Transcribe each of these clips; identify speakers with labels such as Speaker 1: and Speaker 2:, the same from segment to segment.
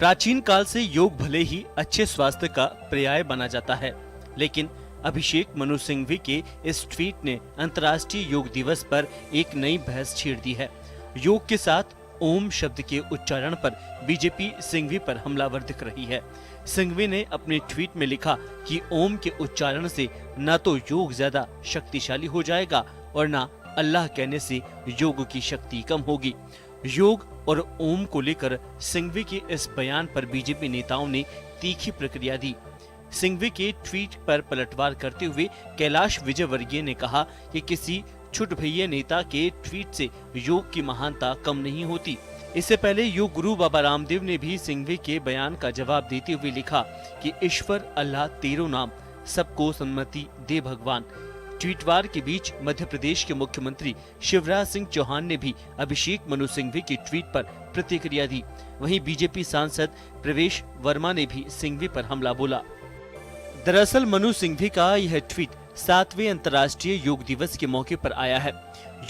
Speaker 1: प्राचीन काल से योग भले ही अच्छे स्वास्थ्य का पर्याय बना जाता है, लेकिन अभिषेक मनु सिंघवी के इस ट्वीट ने अंतर्राष्ट्रीय योग दिवस पर एक नई बहस छेड़ दी है। योग के साथ ओम शब्द के उच्चारण पर बीजेपी सिंघवी पर हमलावर दिख रही है। सिंघवी ने अपने ट्वीट में लिखा कि ओम के उच्चारण से न तो योग ज्यादा शक्तिशाली हो जाएगा और न अल्लाह कहने से योग की शक्ति कम होगी। योग और ओम को लेकर सिंघवी के इस बयान पर बीजेपी नेताओं ने तीखी प्रतिक्रिया दी। सिंघवी के ट्वीट पर पलटवार करते हुए कैलाश विजयवर्गीय ने कहा कि किसी छुटभैया नेता के ट्वीट से योग की महानता कम नहीं होती। इससे पहले योग गुरु बाबा रामदेव ने भी सिंघवी के बयान का जवाब देते हुए लिखा कि ईश्वर अल्लाह तेरो नाम, सबको सन्मति दे भगवान। ट्वीटवार के बीच मध्य प्रदेश के मुख्यमंत्री शिवराज सिंह चौहान ने भी अभिषेक मनु सिंघवी के ट्वीट पर प्रतिक्रिया दी। वहीं बीजेपी सांसद प्रवेश वर्मा ने भी सिंघवी पर हमला बोला। दरअसल मनु सिंघवी का यह ट्वीट 7वें अंतर्राष्ट्रीय योग दिवस के मौके पर आया है।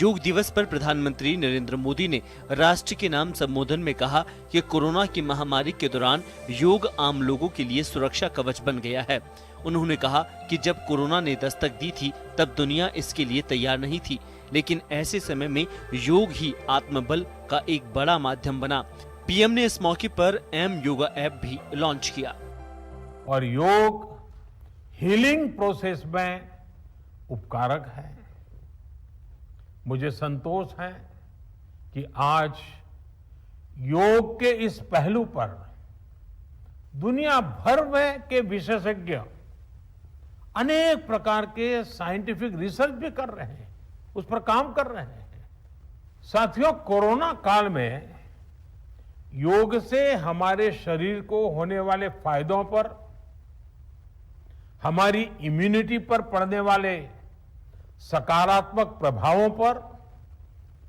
Speaker 1: योग दिवस पर प्रधानमंत्री नरेंद्र मोदी ने राष्ट्र के नाम संबोधन में कहा कि कोरोना की महामारी के दौरान योग आम लोगों के लिए सुरक्षा कवच बन गया है। उन्होंने कहा कि जब कोरोना ने दस्तक दी थी तब दुनिया इसके लिए तैयार नहीं थी, लेकिन ऐसे समय में योग ही आत्मबल का एक बड़ा माध्यम बना। पीएम ने इस मौके पर एम योगा ऐप भी लॉन्च किया।
Speaker 2: और योग हीलिंग प्रोसेस में उपकारक है। मुझे संतोष है कि आज योग के इस पहलू पर दुनिया भर में के विशेषज्ञ अनेक प्रकार के साइंटिफिक रिसर्च भी कर रहे हैं, उस पर काम कर रहे हैं। साथियों, कोरोना काल में योग से हमारे शरीर को होने वाले फायदों पर, हमारी इम्यूनिटी पर पड़ने वाले सकारात्मक प्रभावों पर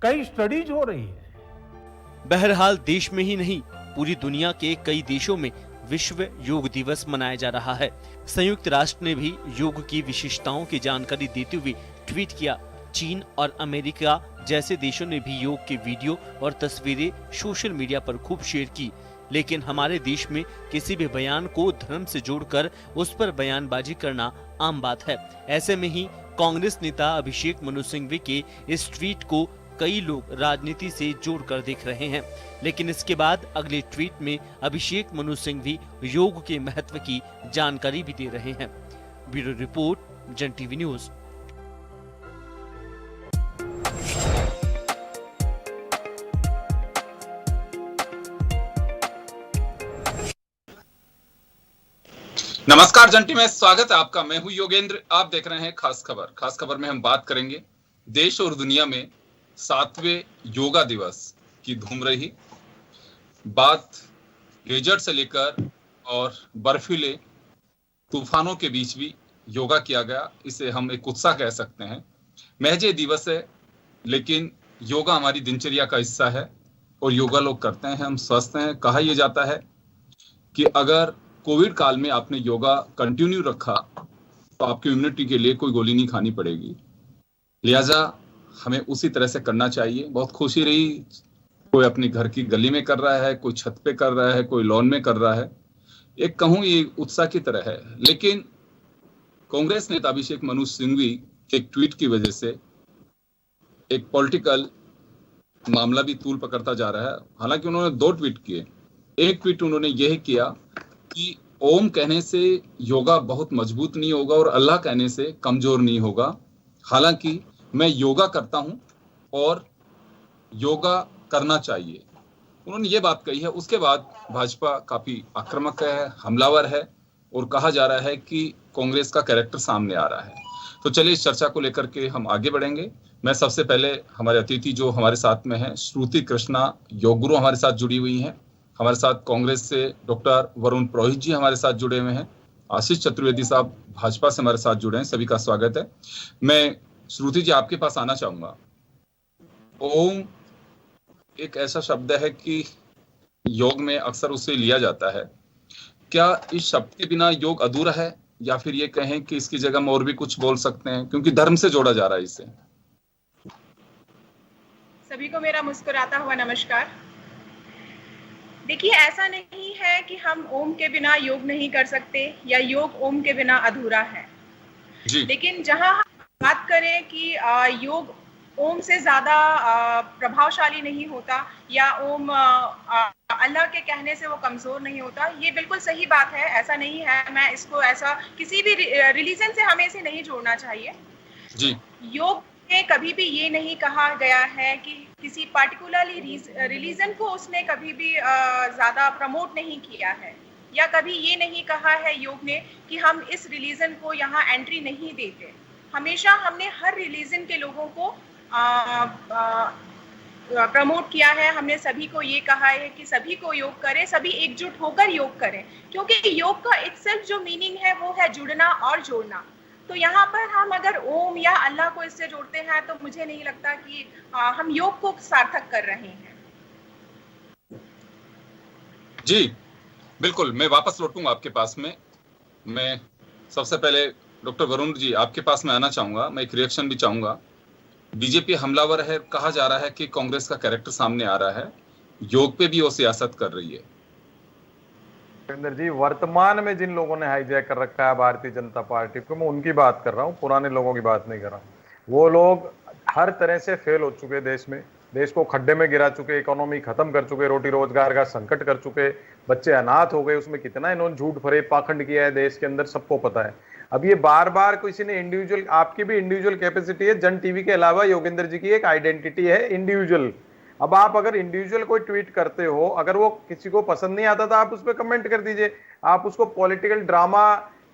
Speaker 2: कई स्टडीज हो रही है।
Speaker 1: बहरहाल देश में ही नहीं, पूरी दुनिया के कई देशों में विश्व योग दिवस मनाया जा रहा है। संयुक्त राष्ट्र ने भी योग की विशेषताओं की जानकारी देते हुए ट्वीट किया। चीन और अमेरिका जैसे देशों ने भी योग के वीडियो और तस्वीरें सोशल मीडिया पर खूब शेयर की, लेकिन हमारे देश में किसी भी बयान को धर्म से जोड़कर उस पर बयानबाजी करना आम बात है। ऐसे में ही कांग्रेस नेता अभिषेक मनु सिंघवी के इस ट्वीट को कई लोग राजनीति से जोड़कर देख रहे हैं, लेकिन इसके बाद अगले ट्वीट में अभिषेक मनु सिंघवी योग के महत्व की जानकारी भी दे रहे हैं। ब्यूरो रिपोर्ट, जन टीवी न्यूज।
Speaker 3: नमस्कार, जन टीवी में स्वागत है आपका। मैं हूं योगेंद्र। आप देख रहे हैं खास खबर। खास खबर में हम बात करेंगे देश और दुनिया में 7वें योगा दिवस की धूम रही। बात डेजर्ट से लेकर और बर्फीले तूफानों के बीच भी योगा किया गया। इसे हम एक उत्साह कह सकते हैं। महज ये दिवस है, लेकिन योगा हमारी दिनचर्या का हिस्सा है और योगा लोग करते हैं, हम स्वस्थ हैं। कहा यह जाता है कि अगर कोविड काल में आपने योगा कंटिन्यू रखा तो आपकी इम्यूनिटी के लिए कोई गोली नहीं खानी पड़ेगी। लिहाजा हमें उसी तरह से करना चाहिए। बहुत खुशी रही, कोई अपने घर की गली में कर रहा है, कोई छत पे कर रहा है, कोई लॉन में कर रहा है। एक कहूं ये उत्साह की तरह है। लेकिन कांग्रेस नेता अभिषेक मनु सिंघवी के एक ट्वीट की वजह से एक पॉलिटिकल मामला भी तूल पकड़ता जा रहा है। हालांकि उन्होंने 2 ट्वीट किए। एक ट्वीट उन्होंने यह किया कि ओम कहने से योगा बहुत मजबूत नहीं होगा और अल्लाह कहने से कमजोर नहीं होगा। हालांकि मैं योगा करता हूं और योगा करना चाहिए, उन्होंने ये बात कही है। उसके बाद भाजपा काफी आक्रामक है, हमलावर है और कहा जा रहा है कि कांग्रेस का कैरेक्टर सामने आ रहा है। तो चलिए इस चर्चा को लेकर के हम आगे बढ़ेंगे। मैं सबसे पहले हमारे अतिथि जो हमारे साथ में है, श्रुति कृष्णा योग गुरु हमारे साथ जुड़ी हुई हैं। हमारे साथ कांग्रेस से डॉक्टर वरुण पुरोहित जी हमारे साथ जुड़े हुए हैं। आशीष चतुर्वेदी साहब भाजपा से हमारे साथ जुड़े हैं। सभी का स्वागत है। मैं श्रुति जी आपके पास आना चाहूंगा। ओम एक ऐसा शब्द है कि योग में अक्सर उसे लिया जाता है। क्या इस शब्द के बिना योग अधूरा है, या फिर ये कहें कि इसकी जगह हम और भी कुछ बोल सकते हैं, क्योंकि धर्म से जोड़ा जा रहा है इसे?
Speaker 4: सभी को मेरा मुस्कुराता हुआ नमस्कार। देखिए, ऐसा नहीं है कि हम ओम के बिना योग नहीं कर सकते या योग ओम के बिना अधूरा है।
Speaker 3: जी
Speaker 4: लेकिन जहां हम बात करें कि योग ओम से ज्यादा प्रभावशाली नहीं होता या ओम अल्लाह के कहने से वो कमजोर नहीं होता, ये बिल्कुल सही बात है, ऐसा नहीं है। मैं इसको ऐसा किसी भी रिलीजन से हमें इसे नहीं जोड़ना चाहिए।
Speaker 3: जी
Speaker 4: योग में कभी भी ये नहीं कहा गया है कि किसी पार्टिकुलरली रिलीजन को उसने कभी भी ज्यादा प्रमोट नहीं किया है, या कभी ये नहीं कहा है योग ने कि हम इस रिलीजन को यहाँ एंट्री नहीं देते। हमेशा हमने हर रिलीजन के लोगों को प्रमोट किया है। हमने सभी को ये कहा है कि सभी को योग करें, सभी एकजुट होकर योग करें, क्योंकि योग का इटसेल्फ जो मीनिंग है वो है जुड़ना और जोड़ना। तो यहाँ पर हम अगर ओम या अल्लाह को इससे जोड़ते हैं तो मुझे नहीं लगता कि हम योग को सार्थक कर रहे हैं।
Speaker 3: जी बिल्कुल, मैं वापस लौटूंगा आपके पास में। मैं सबसे पहले डॉक्टर वरुण जी आपके पास में आना चाहूंगा। मैं एक रिएक्शन भी चाहूंगा। बीजेपी हमलावर है, कहा जा रहा है कि कांग्रेस का कैरेक्टर सामने आ रहा है, योग पे भी वो सियासत कर रही है।
Speaker 5: सुरेंद्र जी, वर्तमान में जिन लोगों ने हाईजैक कर रखा है भारतीय जनता पार्टी को, मैं उनकी बात कर रहा हूँ, पुराने लोगों की बात नहीं कर रहा हूँ। वो लोग हर तरह से फेल हो चुके, देश को खड्डे में गिरा चुके, इकोनॉमी खत्म कर चुके, रोटी रोजगार का संकट कर चुके, बच्चे अनाथ हो गए। उसमें कितना इन्होंने झूठ फरेब पाखंड किया है देश के अंदर, सबको पता है। अब ये बार बार किसी ने इंडिविजुअल, आपकी भी इंडिविजुअल कैपेसिटी है, जन टीवी के अलावा योगेंद्र जी की एक आइडेंटिटी है इंडिविजुअल। अब आप अगर इंडिविजुअल कोई ट्वीट करते हो, अगर वो किसी को पसंद नहीं आता तो आप उस पर कमेंट कर दीजिए। आप उसको पॉलिटिकल ड्रामा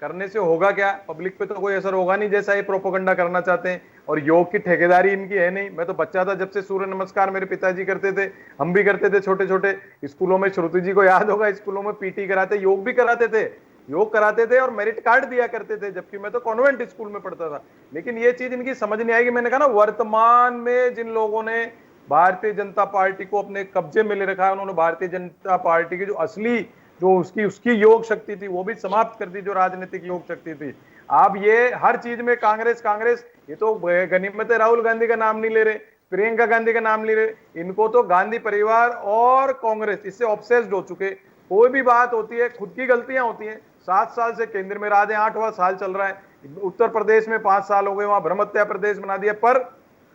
Speaker 5: करने से होगा क्या? पब्लिक पे तो कोई असर होगा नहीं, जैसा ये प्रोपोगंडा करना चाहते हैं। और योग की ठेकेदारी इनकी है नहीं। मैं तो बच्चा था जब से सूर्य नमस्कार मेरे पिताजी करते थे, हम भी करते थे छोटे छोटे स्कूलों में। श्रुति जी को याद होगा, स्कूलों में पीटी कराते, योग भी कराते थे, योग कराते थे और मेरिट कार्ड दिया करते थे, जबकि मैं तो कॉन्वेंट स्कूल में पढ़ता था। लेकिन ये चीज इनकी समझ नहीं आएगी। मैंने कहा ना, वर्तमान में जिन लोगों ने भारतीय जनता पार्टी को अपने कब्जे में ले रखा है, उन्होंने भारतीय जनता पार्टी की जो असली, जो उसकी योग शक्ति थी, वो भी समाप्त कर दी, जो राजनीतिक योग शक्ति थी। आप ये हर चीज में कांग्रेस कांग्रेस, ये तो गनीमत है राहुल गांधी का नाम नहीं ले रहे, प्रियंका गांधी का नाम ले रहे। इनको तो गांधी परिवार और कांग्रेस इससे ऑब्सेस्ड हो चुके। कोई भी बात होती है, खुद की गलतियां होती हैं। 7 साल से केंद्र में राज है, 8वां साल चल रहा है। उत्तर प्रदेश में 5 साल हो गए, वहां भ्रम हत्या प्रदेश बना दिया, पर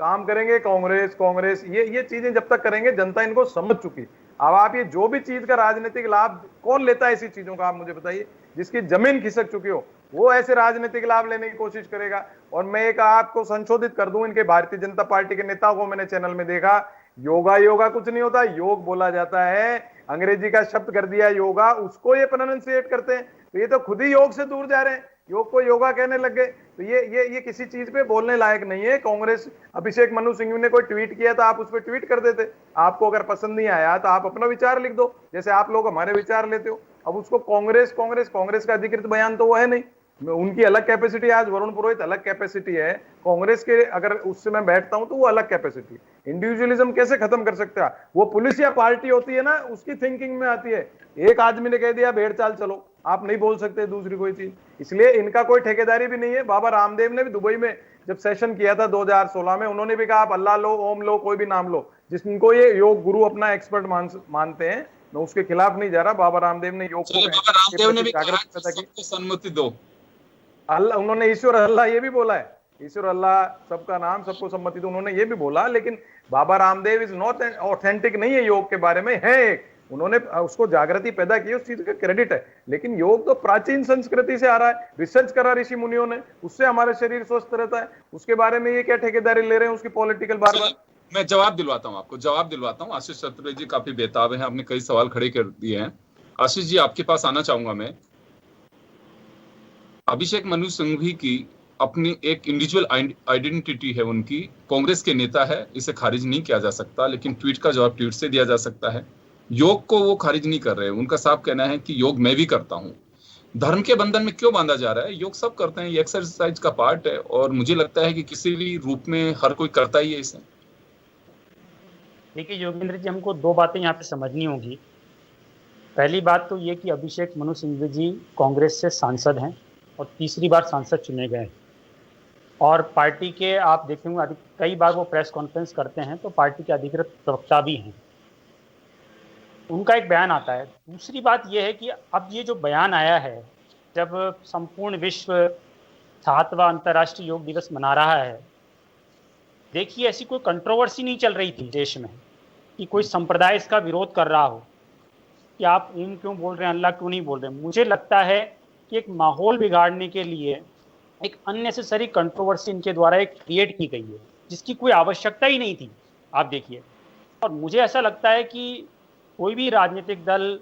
Speaker 5: काम करेंगे कांग्रेस कांग्रेस। ये चीजें जब तक करेंगे, जनता इनको समझ चुकी। अब आप ये जो भी चीज का राजनीतिक लाभ कौन लेता है, ऐसी चीजों का आप मुझे बताइए। जिसकी जमीन खिसक चुकी हो वो ऐसे राजनीतिक लाभ लेने की कोशिश करेगा। और मैं एक आपको संशोधित कर दूं, इनके भारतीय जनता पार्टी के नेताओं को मैंने चैनल में देखा, योगा कुछ नहीं होता, योग बोला जाता है, अंग्रेजी का शब्द कर दिया योगा, उसको ये प्रोनाउंसिएट करते हैं। तो ये तो खुद ही योग से दूर जा रहे हैं, योग को योगा कहने लग गए। तो ये किसी चीज पे बोलने लायक नहीं है। कांग्रेस, अभिषेक मनु सिंघवी ने कोई ट्वीट किया था, आप उस पर ट्वीट कर देते। आपको अगर पसंद नहीं आया तो आप अपना विचार लिख दो, जैसे आप लोग हमारे विचार लेते हो। अब उसको कांग्रेस का अधिकृत बयान तो वो है नहीं, उनकी अलग कैपेसिटी। आज वरुण पुरोहित अलग कैपेसिटी है, कांग्रेस के अगर उससे मैं बैठता हूं तो वो अलग कैपेसिटी। इंडिविजुअलिज्म कैसे खत्म कर सकता है? वो पुलिस या पार्टी होती है ना, उसकी थिंकिंग में आती है। एक आदमी ने कह दिया भेड़ चाल चलो, आप नहीं बोल सकते दूसरी कोई चीज। इसलिए इनका कोई ठेकेदारी भी नहीं है। बाबा रामदेव ने भी दुबई में जब सेशन किया था 2016 में, उन्होंने भी कहा आप अल्लाह लो, ओम लो, कोई भी नाम लो, जिनको ये योग गुरु अपना एक्सपर्ट मानते हैं। मैं उसके खिलाफ नहीं जा रहा। बाबा रामदेव ने योग को,
Speaker 3: बाबा रामदेव ने भी कहा कि सबको सम्मति दो।
Speaker 5: अल्लाह, उन्होंने ईश्वर अल्लाह ये भी बोला है, ईश्वर अल्लाह सबका नाम, सबको सम्मति दो, उन्होंने ये भी बोला। लेकिन Baba Ramdev is not authentic नहीं है योग के बारे में, है एक, उन्होंने उसको जागृति पैदा की, उस चीज का क्रेडिट है। लेकिन योग तो प्राचीन संस्कृति से आ रहा है, रिसर्च करा ऋषि मुनियों ने, उससे हमारा शरीर स्वस्थ रहता है। उसके बारे में ये क्या ठेकेदारी ले रहे हैं उसकी पॉलिटिकल? बार बार
Speaker 3: मैं जवाब दिलवाता हूं, आपको जवाब दिलवाता हूं। आशीष चतुर्वेदी जी काफी बेताब हैं, आपने कई सवाल खड़े कर दिए हैं। आशीष जी आपके पास आना चाहूंगा मैं। अभिषेक मनु सिंघवी की अपनी एक इंडिविजुअल आइडेंटिटी है, उनकी कांग्रेस के नेता है, इसे खारिज नहीं किया जा सकता। लेकिन ट्वीट का जवाब ट्वीट से दिया जा सकता है। योग को वो खारिज नहीं कर रहे, उनका साफ कहना है कि योग मैं भी करता हूं। धर्म के बंधन में क्यों बांधा जा रहा है? योग सब करते हैं, ये एक्सरसाइज का पार्ट है, और मुझे लगता है कि किसी भी रूप में हर कोई करता ही है इसे।
Speaker 6: देखिए योगेंद्र जी, हमको 2 बातें यहाँ पे समझनी होगी। पहली बात तो ये कि अभिषेक मनु सिंघवी जी कांग्रेस से सांसद हैं और तीसरी बार सांसद चुने गए, और पार्टी के आप देखेंगे कई बार वो प्रेस कॉन्फ्रेंस करते हैं, तो पार्टी के अधिकृत प्रवक्ता भी हैं। उनका एक बयान आता है। दूसरी बात यह है कि अब ये जो बयान आया है, जब संपूर्ण विश्व 7वां अंतर्राष्ट्रीय योग दिवस मना रहा है, देखिए ऐसी कोई कंट्रोवर्सी नहीं चल रही थी देश में कि कोई संप्रदाय इसका विरोध कर रहा हो कि आप ओम क्यों बोल रहे हैं, अल्लाह क्यों नहीं बोल रहे हैं। मुझे लगता है कि एक माहौल बिगाड़ने के लिए एक अननेसेसरी कंट्रोवर्सी इनके द्वारा एक क्रिएट की गई है, जिसकी कोई आवश्यकता ही नहीं थी। आप देखिए, और मुझे ऐसा लगता है कि कोई भी राजनीतिक दल,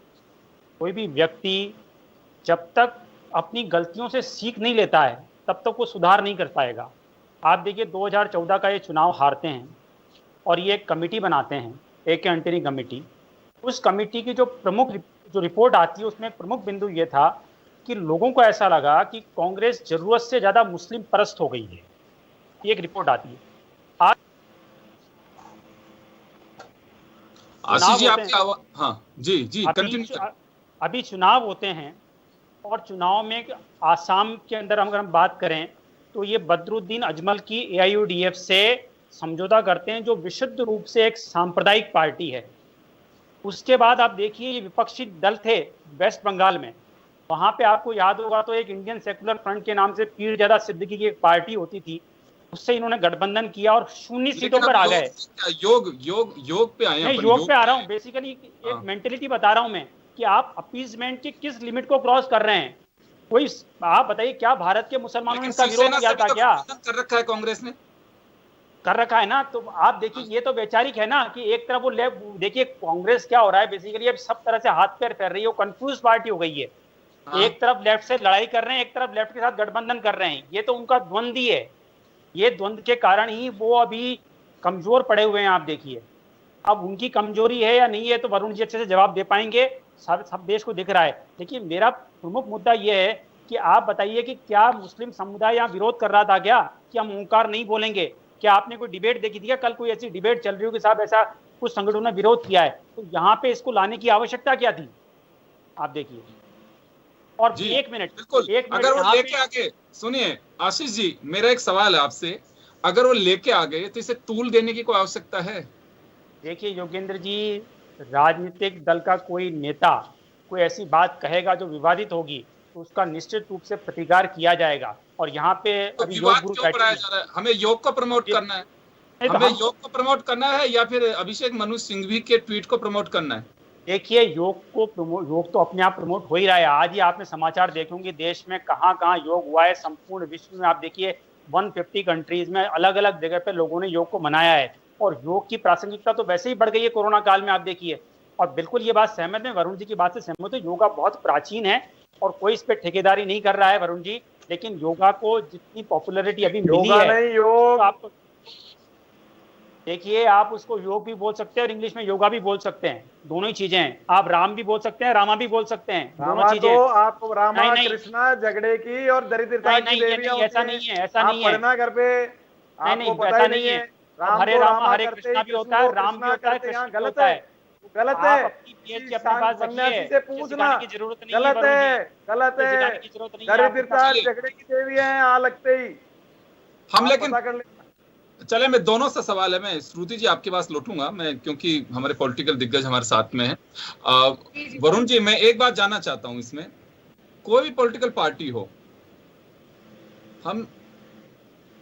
Speaker 6: कोई भी व्यक्ति जब तक अपनी गलतियों से सीख नहीं लेता है तब तक वो सुधार नहीं कर पाएगा। आप देखिए 2014 का ये चुनाव हारते हैं और ये एक कमेटी बनाते हैं, एक एंटनी कमेटी। उस कमेटी की जो रिपोर्ट आती है उसमें एक प्रमुख बिंदु ये था कि लोगों को ऐसा लगा कि कांग्रेस जरूरत से ज्यादा मुस्लिम परस्त हो गई है। ये एक रिपोर्ट आती है। आज
Speaker 3: आशीष जी
Speaker 6: चुनाव होते
Speaker 3: आपकी आवाज, हाँ जी जी कंटिन्यू।
Speaker 6: अभी चुनाव होते हैं और चुनाव में आसाम के अंदर अगर हम बात करें तो ये बदरुद्दीन अजमल की AIUDF से समझौता करते हैं, जो विशुद्ध रूप से एक सांप्रदायिक पार्टी है। उसके बाद आप देखिए ये विपक्षी दल थे वेस्ट बंगाल में, वहां पे आपको याद होगा तो एक इंडियन सेकुलर फ्रंट के नाम से पीरजादा सिद्दीकी की एक पार्टी होती थी, उससे इन्होंने गठबंधन किया और 0 सीटों पर आ गए।
Speaker 3: योग पे आए हैं।
Speaker 6: योग पे आ रहा हूँ, बेसिकली एक मेंटेलिटी बता रहा हूँ मैं कि आप अपीजमेंट की किस लिमिट को क्रॉस कर रहे हैं। कोई आप बताइए, क्या भारत के मुसलमानों ने इसका विरोध किया था? क्या
Speaker 3: कर रखा है कांग्रेस ने?
Speaker 6: कर रखा है ना। तो आप देखिए ये तो वैचारिक है ना कि एक तरफ वो देखिए कांग्रेस क्या हो रहा है, बेसिकली अब सब तरह से हाथ पैर फेर रही है, वो कंफ्यूज पार्टी हो गई है। एक तरफ लेफ्ट से लड़ाई कर रहे हैं, एक तरफ लेफ्ट के साथ गठबंधन कर रहे हैं। ये तो उनका द्वंद ही है। ये द्वंद के कारण ही वो अभी कमजोर पड़े हुए हैं। आप देखिए अब उनकी कमजोरी है या नहीं है तो वरुण जी अच्छे से जवाब दे पाएंगे, सब देश को दिख रहा है। लेकिन मेरा प्रमुख मुद्दा यह है कि आप बताइए कि क्या मुस्लिम समुदाय यहाँ विरोध कर रहा था क्या कि हम ओंकार नहीं बोलेंगे? क्या आपने कोई डिबेट देखी थी क्या? कल कोई ऐसी डिबेट चल रही हो कि साहब ऐसा कुछ संगठनों ने विरोध किया है, तो यहाँ पे इसको लाने की आवश्यकता क्या थी? आप देखिए। और एक मिनट,
Speaker 3: अगर वो लेके आगे, सुनिए आशीष जी, मेरा एक सवाल है आपसे, अगर वो लेके आ गए तो इसे तूल देने की कोई आवश्यकता है?
Speaker 6: देखिए योगेंद्र जी, राजनीतिक दल का कोई नेता कोई ऐसी बात कहेगा जो विवादित होगी तो उसका निश्चित रूप से प्रतिकार किया जाएगा। और यहाँ पे
Speaker 3: तो विवाद क्यों बढ़ाया जा रहा है? हमें योग को प्रमोट करना है, हमें योग को प्रमोट करना है या फिर अभिषेक मनु सिंघवी के ट्वीट को प्रमोट करना है?
Speaker 6: देखिए योग तो अपने आप प्रमोट हो ही रहा है। आज ही आपने समाचार देखे होंगे देश में कहाँ कहाँ योग हुआ है। संपूर्ण विश्व में आप देखिए 150 कंट्रीज में अलग अलग जगह पे लोगों ने योग को मनाया है। और योग की प्रासंगिकता तो वैसे ही बढ़ गई है कोरोना काल में। आप देखिए, और बिल्कुल ये बात सहमत है, वरुण जी की बात से सहमत है। योगा बहुत प्राचीन है और कोई इस पे ठेकेदारी नहीं कर रहा है वरुण जी। लेकिन योगा को जितनी पॉपुलैरिटी अभी मिली है,
Speaker 5: नहीं योग
Speaker 6: तो आप देखिए, आप उसको योग भी बोल सकते हैं और इंग्लिश में योगा भी बोल सकते हैं, दोनों ही चीजें हैं। आप राम भी बोल सकते हैं, रामा भी बोल सकते हैं, दोनों चीजें।
Speaker 5: तो आप रामा कृष्णा झगड़े की और दरिद्रता की देवियां,
Speaker 6: ऐसा नहीं है, ऐसा नहीं है।
Speaker 5: पढ़ना घर पे, आपको पता नहीं है।
Speaker 6: हरे राम हरे कृष्णा भी होता है, राम भी होता है, कृष्ण भी होता है।
Speaker 5: गलत है।
Speaker 6: सन्यासी
Speaker 5: से पूछना
Speaker 6: की जरूरत नहीं
Speaker 5: गलत है, गलत है। दरिद्रता झगड़े की देवी है आ लगते ही
Speaker 3: हम। लेकिन चले, मैं दोनों से सवाल है, मैं श्रुति जी आपके पास लौटूंगा मैं, क्योंकि हमारे पॉलिटिकल दिग्गज हमारे साथ में हैं। वरुण जी, मैं एक बात जानना चाहता हूं, इसमें कोई भी पॉलिटिकल पार्टी हो, हम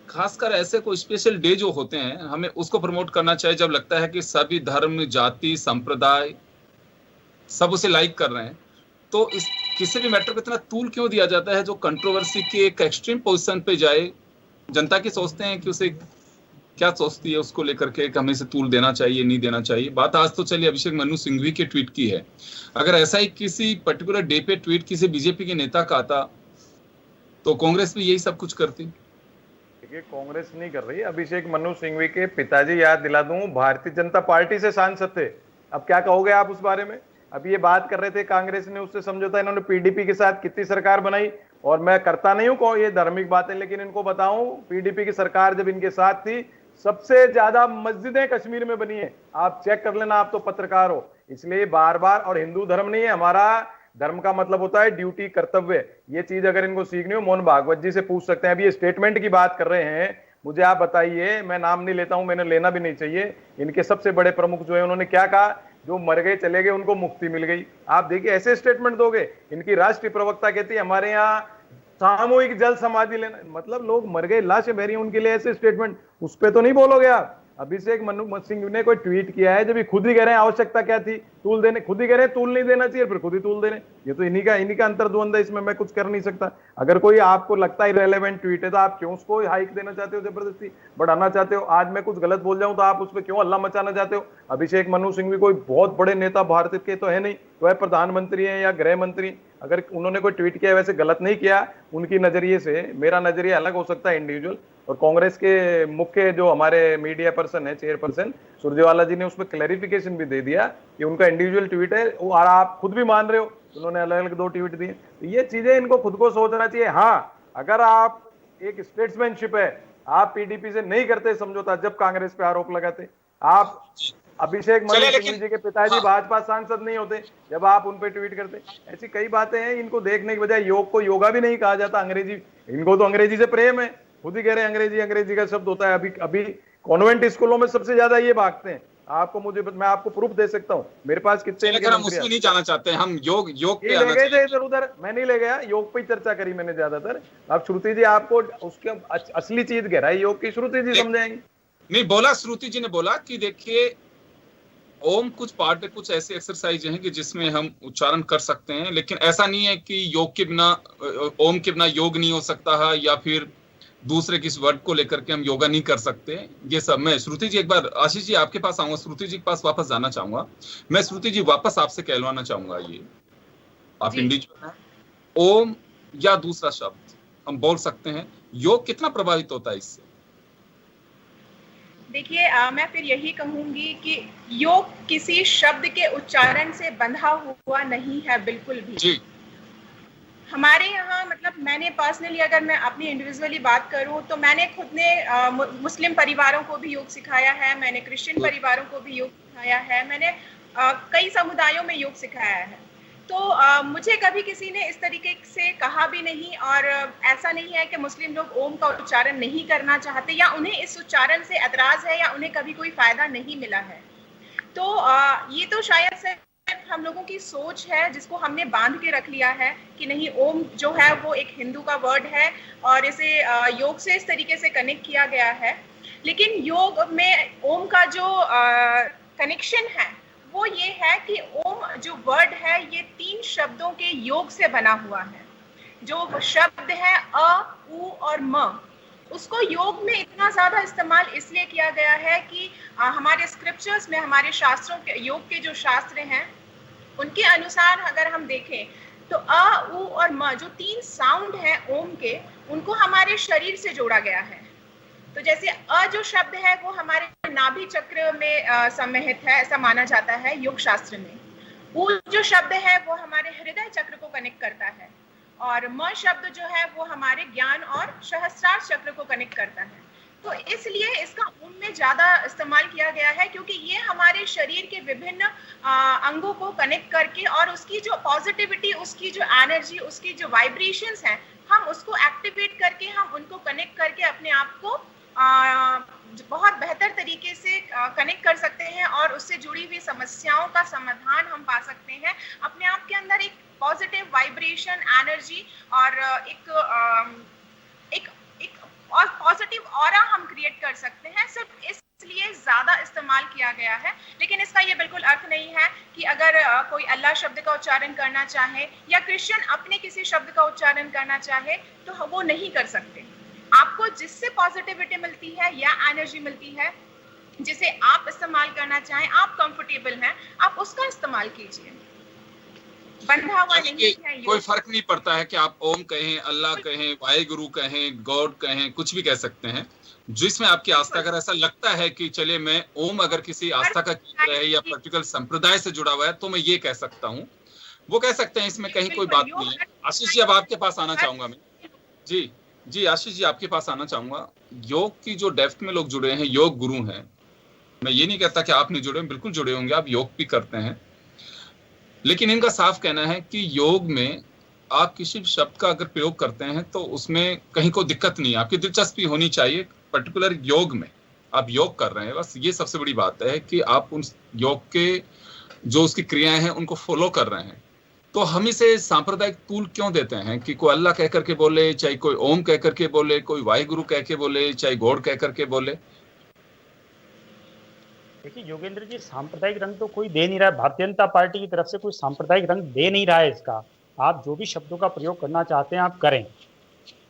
Speaker 3: खासकर ऐसे कोई स्पेशल डे जो होते हैं हमें उसको प्रमोट करना चाहिए जब लगता है कि सभी धर्म, जाति, संप्रदाय सब उसे लाइक कर रहे हैं। तो इस किसी भी मैटर को इतना तूल क्यों दिया जाता है जो कंट्रोवर्सी के एक एक्सट्रीम पोजीशन पे जाए? जनता की सोचते हैं कि उसे क्या सोचती है उसको लेकर के हमें इसे तूल देना चाहिए, नहीं देना चाहिए। बात आज तो चलिए अभिषेक मनु सिंघवी के ट्वीट की है। अगर ऐसा ही किसी पर्टिकुलर डे पे ट्वीट किसी बीजेपी के नेता का आता तो कांग्रेस भी यही सब कुछ करती।
Speaker 5: देखिए, कांग्रेस नहीं कर रही। अभिषेक मनु सिंघवी के पिताजी, याद दिला दूं, भारतीय जनता पार्टी से सांसद थे। अब क्या कहोगे आप उस बारे में? अभी ये बात कर रहे थे कांग्रेस ने उससे समझौता, इन्होंने पीडीपी के साथ कितनी सरकार बनाई। और मैं करता नहीं हूं ये धार्मिक बातें, लेकिन इनको बताऊं, पीडीपी की सरकार जब इनके साथ थी सबसे ज्यादा मस्जिदें कश्मीर में बनी है। आप चेक कर लेना, आप तो पत्रकार हो, इसलिए बार बार। और हिंदू धर्म नहीं है हमारा, धर्म का मतलब होता है ड्यूटी, कर्तव्य। ये चीज अगर इनको सीखनी हो मोहन भागवत जी से पूछ सकते हैं। अभी ये स्टेटमेंट की बात कर रहे हैं, मुझे आप बताइए, मैं नाम नहीं लेता हूं, मैंने लेना भी नहीं चाहिए। इनके सबसे बड़े प्रमुख जो है उन्होंने क्या कहा, जो मर गए चले गए उनको मुक्ति मिल गई। आप देखिए ऐसे स्टेटमेंट दोगे। इनकी राष्ट्रीय प्रवक्ता कहती है हमारे यहाँ सामूहिक जल समाधि लेना, मतलब लोग मर गए, लाशें बह रही हैं, उनके लिए ऐसे स्टेटमेंट, उस पर तो नहीं बोलोगे आप। अभिषेक मनु सिंह ने कोई ट्वीट किया है, जब ये खुद ही कह रहे हैं आवश्यकता क्या थी तूल देने, खुद ही कह रहे हैं तूल नहीं देना चाहिए, फिर खुद ही तूल दे रहे हैं। ये तो इन्हीं का अंतर्द्वंद है, इसमें मैं कुछ कर नहीं सकता। अगर कोई आपको लगता है इररिलेवेंट ट्वीट है तो आप क्यों उसको हाइक देना चाहते हो, जबरदस्ती बढ़ाना चाहते हो। आज मैं कुछ गलत बोल जाऊं तो आप उस पर क्यों हल्ला मचाना चाहते हो। अभिषेक मनु सिंह भी कोई बहुत बड़े नेता भारत के तो है नहीं, वह प्रधानमंत्री है या गृह मंत्री। अगर उन्होंने कोई ट्वीट किया वैसे गलत नहीं किया उनकी नजरिए से, मेरा नजरिया अलग हो सकता है इंडिविजुअल। और कांग्रेस के मुख्य जो हमारे मीडिया पर्सन है, चेयरपर्सन सुरजेवाला जी ने उसमें क्लैरिफिकेशन भी दे दिया कि उनका इंडिविजुअल ट्वीट है, वो आप खुद भी मान रहे हो, उन्होंने अलग अलग 2 ट्वीट दिए। तो ये चीजें इनको खुद को सोचना चाहिए। हाँ, अगर आप एक स्टेट्समैनशिप है, आप पीडीपी से नहीं करते समझौता, जब कांग्रेस पे आरोप लगाते, आप अभिषेक मनु सिंह जी के पिताजी भाजपा सांसद नहीं होते जब आप उन पे ट्वीट करते। ऐसी कई बातें हैं, इनको देखने की बजाय योग को योगा भी नहीं कहा जाता, अंग्रेजी, इनको तो अंग्रेजी से प्रेम है, खुद ही कह रहे हैं अंग्रेजी का शब्द होता है। अभी कॉन्वेंट स्कूलों में सबसे ज्यादा ये भागते हैं। आपको मैं आपको प्रूफ दे सकता हूँ, मेरे पास कितने।
Speaker 3: हम उसमें नहीं जाना चाहते, हम योग पे
Speaker 5: ले गए थे इधर उधर, मैं नहीं ले गया, योग पे चर्चा करी मैंने ज्यादातर। अब श्रुति जी आपको उसके असली चीज गहराई योग की श्रुति जी समझाएंगे।
Speaker 3: नहीं बोला, श्रुति जी ने बोला कि देखिए ओम कुछ पार्ट है, कुछ ऐसे एक्सरसाइज हैं कि जिसमें हम उच्चारण कर सकते हैं, लेकिन ऐसा नहीं है कि योग के बिना, ओम के बिना योग नहीं हो सकता है, या फिर दूसरे किस वर्ड को लेकर के हम योगा नहीं कर सकते। ये सब मैं श्रुति जी, एक बार आशीष जी आपके पास आऊंगा, श्रुति जी के पास वापस जाना चाहूंगा। मैं श्रुति जी वापस आपसे कहलवाना चाहूंगा, ये आप इंडिविजुअल हैं, ओम या दूसरा शब्द हम बोल सकते हैं, योग कितना प्रभावित होता है इससे?
Speaker 4: देखिए, मैं फिर यही कहूंगी कि योग किसी शब्द के उच्चारण से बंधा हुआ नहीं है, बिल्कुल भी
Speaker 3: जी।
Speaker 4: हमारे यहाँ, मतलब मैंने पर्सनली, अगर मैं अपनी इंडिविजुअली बात करूँ तो मैंने खुद ने मुस्लिम परिवारों को भी योग सिखाया है, मैंने क्रिश्चियन परिवारों को भी योग सिखाया है, मैंने कई समुदायों में योग सिखाया है। तो मुझे कभी किसी ने इस तरीके से कहा भी नहीं, और ऐसा नहीं है कि मुस्लिम लोग ओम का उच्चारण नहीं करना चाहते या उन्हें इस उच्चारण से एतराज है या उन्हें कभी कोई फायदा नहीं मिला है। तो ये तो शायद से हम लोगों की सोच है जिसको हमने बांध के रख लिया है कि नहीं, ओम जो है वो एक हिंदू का वर्ड है और इसे योग से इस तरीके से कनेक्ट किया गया है। लेकिन योग में ओम का जो कनेक्शन है वो ये है कि ओम जो वर्ड है ये 3 शब्दों के योग से बना हुआ है। जो शब्द है अ, उ और म, उसको योग में इतना ज्यादा इस्तेमाल इसलिए किया गया है कि हमारे स्क्रिप्चर्स में, हमारे शास्त्रों के, योग के जो शास्त्र हैं उनके अनुसार अगर हम देखें तो अ, उ और म जो 3 साउंड हैं ओम के, उनको हमारे शरीर से जोड़ा गया है। तो जैसे अ जो शब्द है वो हमारे नाभि चक्र में समाहित है, ऐसा माना जाता है योग शास्त्र में। उ जो शब्द है वो हमारे हृदय चक्र को कनेक्ट करता है, और म शब्द जो है वो हमारे ज्ञान और सहस्त्रार चक्र को कनेक्ट करता है। तो इसलिए इसका ओम में ज्यादा इस्तेमाल किया गया है, क्योंकि ये हमारे शरीर के विभिन्न अंगों को कनेक्ट करके और उसकी जो पॉजिटिविटी, उसकी जो एनर्जी, उसकी जो वाइब्रेशंस हैं, हम उसको एक्टिवेट करके, हम उनको कनेक्ट करके अपने आप को बहुत बेहतर तरीके से कनेक्ट कर सकते हैं और उससे जुड़ी हुई समस्याओं का समाधान हम पा सकते हैं। अपने आप के अंदर एक पॉजिटिव वाइब्रेशन, एनर्जी और एक पॉजिटिव ऑरा हम क्रिएट कर सकते हैं। सिर्फ इसलिए ज्यादा इस्तेमाल किया गया है, लेकिन इसका ये बिल्कुल अर्थ नहीं है कि अगर कोई अल्लाह शब्द का उच्चारण करना चाहे या क्रिश्चियन अपने किसी शब्द का उच्चारण करना चाहे तो वो नहीं कर सकते। आपको जिससे पॉजिटिविटी मिलती है या एनर्जी मिलती है, जिसे आप इस्तेमाल करना चाहें, आप कंफर्टेबल हैं, आप उसका इस्तेमाल कीजिए। बंधा हुआ नहीं है।
Speaker 3: कोई फर्क नहीं पड़ता है कि आप ओम कहें, अल्लाह कहें, वाहेगुरु कहें, गॉड कहें, कुछ भी कह सकते हैं जिसमें आपकी आस्था। अगर ऐसा लगता है कि चलिए मैं ओम अगर किसी आस्था का केंद्र है या पर्टिकुलर संप्रदाय से जुड़ा हुआ है तो मैं ये कह सकता हूँ, वो कह सकते हैं, इसमें कहीं कोई बात नहीं है। आशीष जी अब आपके पास आना चाहूंगा मैं। जी आशीष जी आपके पास आना चाहूंगा। योग की जो डेप्थ में लोग जुड़े हैं, योग गुरु हैं, मैं ये नहीं कहता कि आप नहीं जुड़े, बिल्कुल जुड़े होंगे, आप योग भी करते हैं, लेकिन इनका साफ कहना है कि योग में आप किसी शब्द का अगर प्रयोग करते हैं तो उसमें कहीं कोई दिक्कत नहीं है, आपकी दिलचस्पी होनी चाहिए पर्टिकुलर योग में। आप योग कर रहे हैं, बस ये सबसे बड़ी बात है कि आप उन योग के जो उसकी क्रियाएं हैं उनको फॉलो कर रहे हैं, तो हम इसे सांप्रदायिक तूल क्यों देते हैं कि कोई अल्लाह कह करके बोले, चाहे कोई ओम कह करके बोले, कोई वाहिगुरु कह के बोले, चाहे गॉड कह करके बोले।
Speaker 6: देखिए योगेंद्र जी, सांप्रदायिक रंग तो कोई दे नहीं रहा है, भारतीय जनता पार्टी की तरफ से कोई सांप्रदायिक रंग दे नहीं रहा है इसका। आप जो भी शब्दों का प्रयोग करना चाहते हैं आप करें,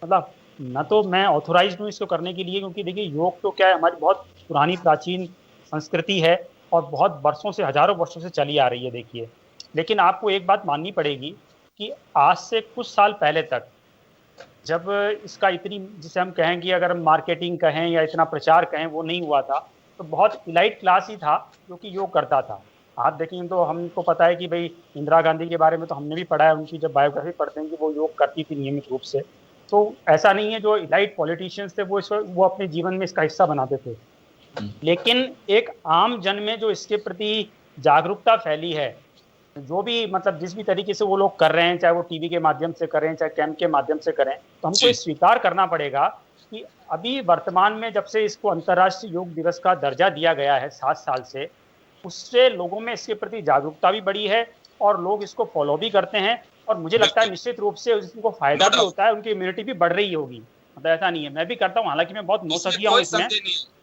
Speaker 6: मतलब न तो मैं ऑथोराइज्ड हूँ इसको करने के लिए, क्योंकि देखिए योग तो क्या है, हमारी बहुत पुरानी प्राचीन संस्कृति है और बहुत वर्षों से, हजारों वर्षों से चली आ रही है। देखिए, लेकिन आपको एक बात माननी पड़ेगी कि आज से कुछ साल पहले तक जब इसका इतनी, जिसे हम कहें कि अगर मार्केटिंग कहें या इतना प्रचार कहें, वो नहीं हुआ था, तो बहुत इलाइट क्लास ही था जो कि योग करता था। आप देखेंगे तो हमको पता है कि भाई इंदिरा गांधी के बारे में तो हमने भी पढ़ा है, उनकी जब बायोग्राफी पढ़ते हैं कि वो योग करती थी नियमित रूप से। तो ऐसा नहीं है जो इलाइट पॉलिटिशियंस थे वो अपने जीवन में इसका हिस्सा बनाते थे, लेकिन एक आम जन में जो इसके प्रति जागरूकता फैली है, जो भी मतलब जिस भी तरीके से वो लोग कर रहे हैं, चाहे वो टीवी के माध्यम से करें, चाहे कैंप के माध्यम से करें, तो हमको ये स्वीकार करना पड़ेगा कि अभी वर्तमान में जब से इसको अंतर्राष्ट्रीय योग दिवस का दर्जा दिया गया है 7 साल से, उससे लोगों में इसके प्रति जागरूकता भी बढ़ी है और लोग इसको फॉलो भी करते हैं, और मुझे लगता है निश्चित रूप से उनको फायदा भी होता है, उनकी इम्यूनिटी भी बढ़ रही होगी। मतलब ऐसा नहीं है, मैं भी करता हूँ, हालांकि मैं बहुत नौसखिया हूँ इसमें।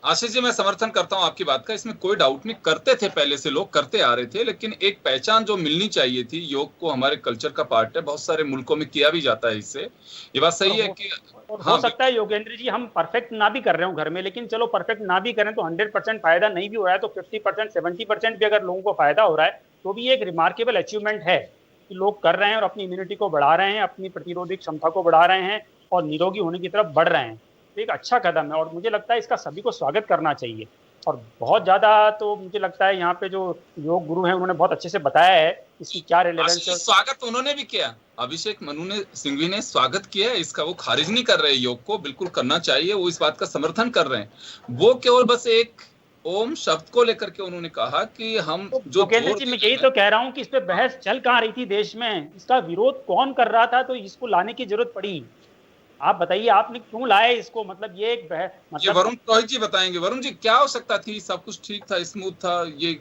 Speaker 3: आशीष जी, मैं समर्थन करता हूँ आपकी बात का, इसमें कोई डाउट नहीं, करते थे पहले से लोग करते आ रहे थे, लेकिन एक पहचान जो मिलनी चाहिए थी, योग को हमारे कल्चर का पार्ट है, बहुत सारे मुल्कों में किया भी जाता है इससे, ये बात सही है कि
Speaker 6: हो सकता है योगेंद्र जी हम परफेक्ट ना भी कर रहे हो घर में, लेकिन चलो परफेक्ट ना भी करें तो 100% फायदा नहीं भी हो रहा है तो 50% 70% भी अगर लोगों को फायदा हो रहा है तो भी एक रिमार्केबल अचीवमेंट है कि लोग कर रहे हैं और अपनी इम्यूनिटी को बढ़ा रहे हैं, अपनी प्रतिरोधक क्षमता को बढ़ा रहे हैं और निरोगी होने की तरफ बढ़ रहे हैं। तो एक अच्छा कदम है और मुझे लगता है इसका सभी को स्वागत करना चाहिए। और बहुत ज़्यादा तो मुझे लगता है यहाँ पे जो योग गुरु हैं उन्होंने बहुत अच्छे से बताया है इसकी क्या रिलेवेंस है।
Speaker 3: स्वागत उन्होंने भी किया, अभिषेक मनु सिंघवी ने स्वागत किया है इसका, वो खारिज नहीं कर रहे योग को, बिल्कुल करना चाहिए, वो इस बात का समर्थन कर रहे हैं। वो केवल बस एक ओम शब्द को लेकर के उन्होंने कहा कि हम जो
Speaker 6: मैं यही तो कह रहा हूँ कि इस पे बहस चल कहाँ रही थी देश में, इसका विरोध कौन कर रहा था, तो इसको लाने की जरूरत पड़ी। आप बताइए आपने क्यों लाया इसको, मतलब ये एक मतलब
Speaker 3: ये वरुण रोहित जी बताएंगे। वरुण जी, क्या हो सकता थी, सब कुछ ठीक था, स्मूथ था, ये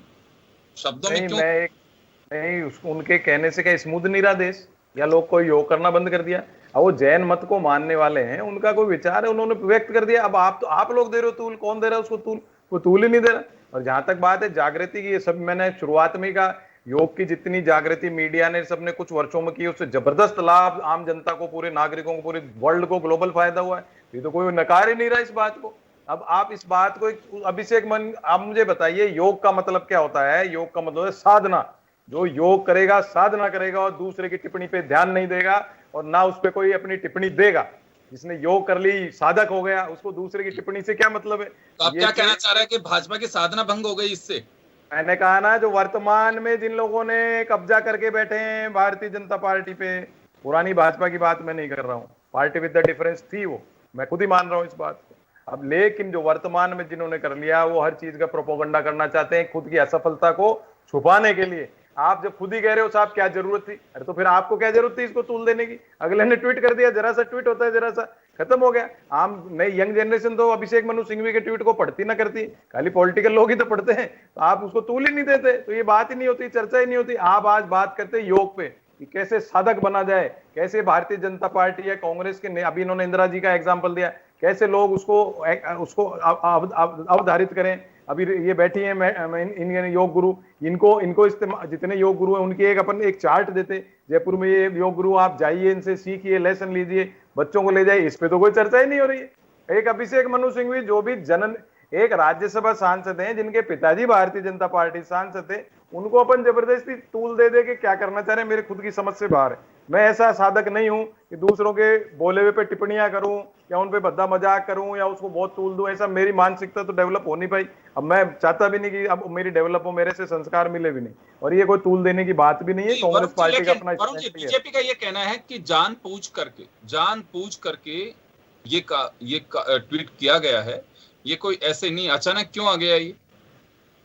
Speaker 3: शब्दों में क्यों?
Speaker 5: नहीं, उसको उनके कहने से क्या स्मूथ नहीं रहा देश, या लोग कोई योग करना बंद कर दिया? अब वो जैन मत को मानने वाले हैं, उनका कोई विचार है, उन्होंने व्यक्त कर दिया। अब आप लोग दे रहे हो तूल, कौन दे रहा है उसको तूल? वो तूल ही नहीं दे रहा। और जहां तक बात है जागृति की, ये सब मैंने शुरुआत में ही कहा, योग की जितनी जागृति मीडिया ने सबने कुछ वर्षों में की, उससे जबरदस्त लाभ आम जनता को, पूरे नागरिकों को, पूरे वर्ल्ड को ग्लोबल फायदा हुआ है। ये तो कोई नकार ही नहीं रहा इस बात को। अब आप इस बात को अभिषेक मन, आप मुझे बताइए योग का मतलब क्या होता है? योग का मतलब है साधना। जो योग करेगा, साधना करेगा और दूसरे की टिप्पणी पे ध्यान नहीं देगा और ना उस पर कोई अपनी टिप्पणी देगा, जिसने योग कर ली साधक हो गया, उसको दूसरे की टिप्पणी से क्या मतलब है?
Speaker 3: तो आप क्या कहना चाह रहे हैं कि भाजपा की साधना भंग हो गई इससे?
Speaker 5: मैंने कहा ना, जो वर्तमान में जिन लोगों ने कब्जा करके बैठे हैं भारतीय जनता पार्टी पे, पुरानी भाजपा की बात मैं नहीं कर रहा हूँ, पार्टी विद द डिफरेंस थी वो, मैं खुद ही मान रहा हूँ इस बात को। अब लेकिन जो वर्तमान में जिन्होंने कर लिया, वो हर चीज का प्रोपोगंडा करना चाहते हैं खुद की असफलता को छुपाने के लिए। आप जब खुद ही कह रहे हो साहब क्या जरूरत थी, अरे तो फिर आपको क्या जरूरत थी इसको तूल देने की? अगले ने ट्वीट कर दिया, जरा सा ट्वीट होता है, जरा सा खत्म हो गया। आम नई यंग जनरेशन तो अभिषेक मनु सिंघवी के ट्वीट को पढ़ती ना करती, खाली पॉलिटिकल लोग ही तो पढ़ते हैं, तो आप उसको तूल ही नहीं देते, तो ये बात ही नहीं होती, चर्चा ही नहीं होती। आप आज बात करते योग पे कि कैसे साधक बना जाए, कैसे भारतीय जनता पार्टी या कांग्रेस के, अभी इन्होंने इंदिरा जी का एग्जाम्पल दिया, कैसे लोग उसको अवधारित करें। अभी ये बैठी है इन योग गुरु, इनको जितने योग गुरु हैं उनकी एक चार्ट देते, जयपुर में ये योग गुरु, आप जाइए इनसे सीखिए, लेसन लीजिए, बच्चों को ले जाइए, इस पे तो कोई चर्चा ही नहीं हो रही है। एक अभिषेक मनु सिंघवी जो भी एक राज्यसभा सांसद हैं, जिनके पिताजी भारतीय जनता पार्टी सांसद थे, उनको अपन जबरदस्ती तूल दे के क्या करना चाह रहे हैं, मेरे खुद की समझ से बाहर है। मैं ऐसा साधक नहीं हूं कि दूसरों के बोले हुए पे टिप्पणियां करूं या उन पे भद्दा मजाक करूं या उसको बहुत तूल दूं, ऐसा मेरी मानसिकता तो डेवलप हो नहीं पाई। अब मैं चाहता भी नहीं कि अब मेरी डेवलप हो, मेरे से संस्कार मिले भी नहीं, और ये कोई तूल देने की बात भी नहीं है। कांग्रेस पार्टी का अपना
Speaker 3: बीजेपी का ये कहना है कि जानबूझ करके ये ट्वीट किया गया है, ये कोई ऐसे नहीं अचानक क्यों आ गया ये?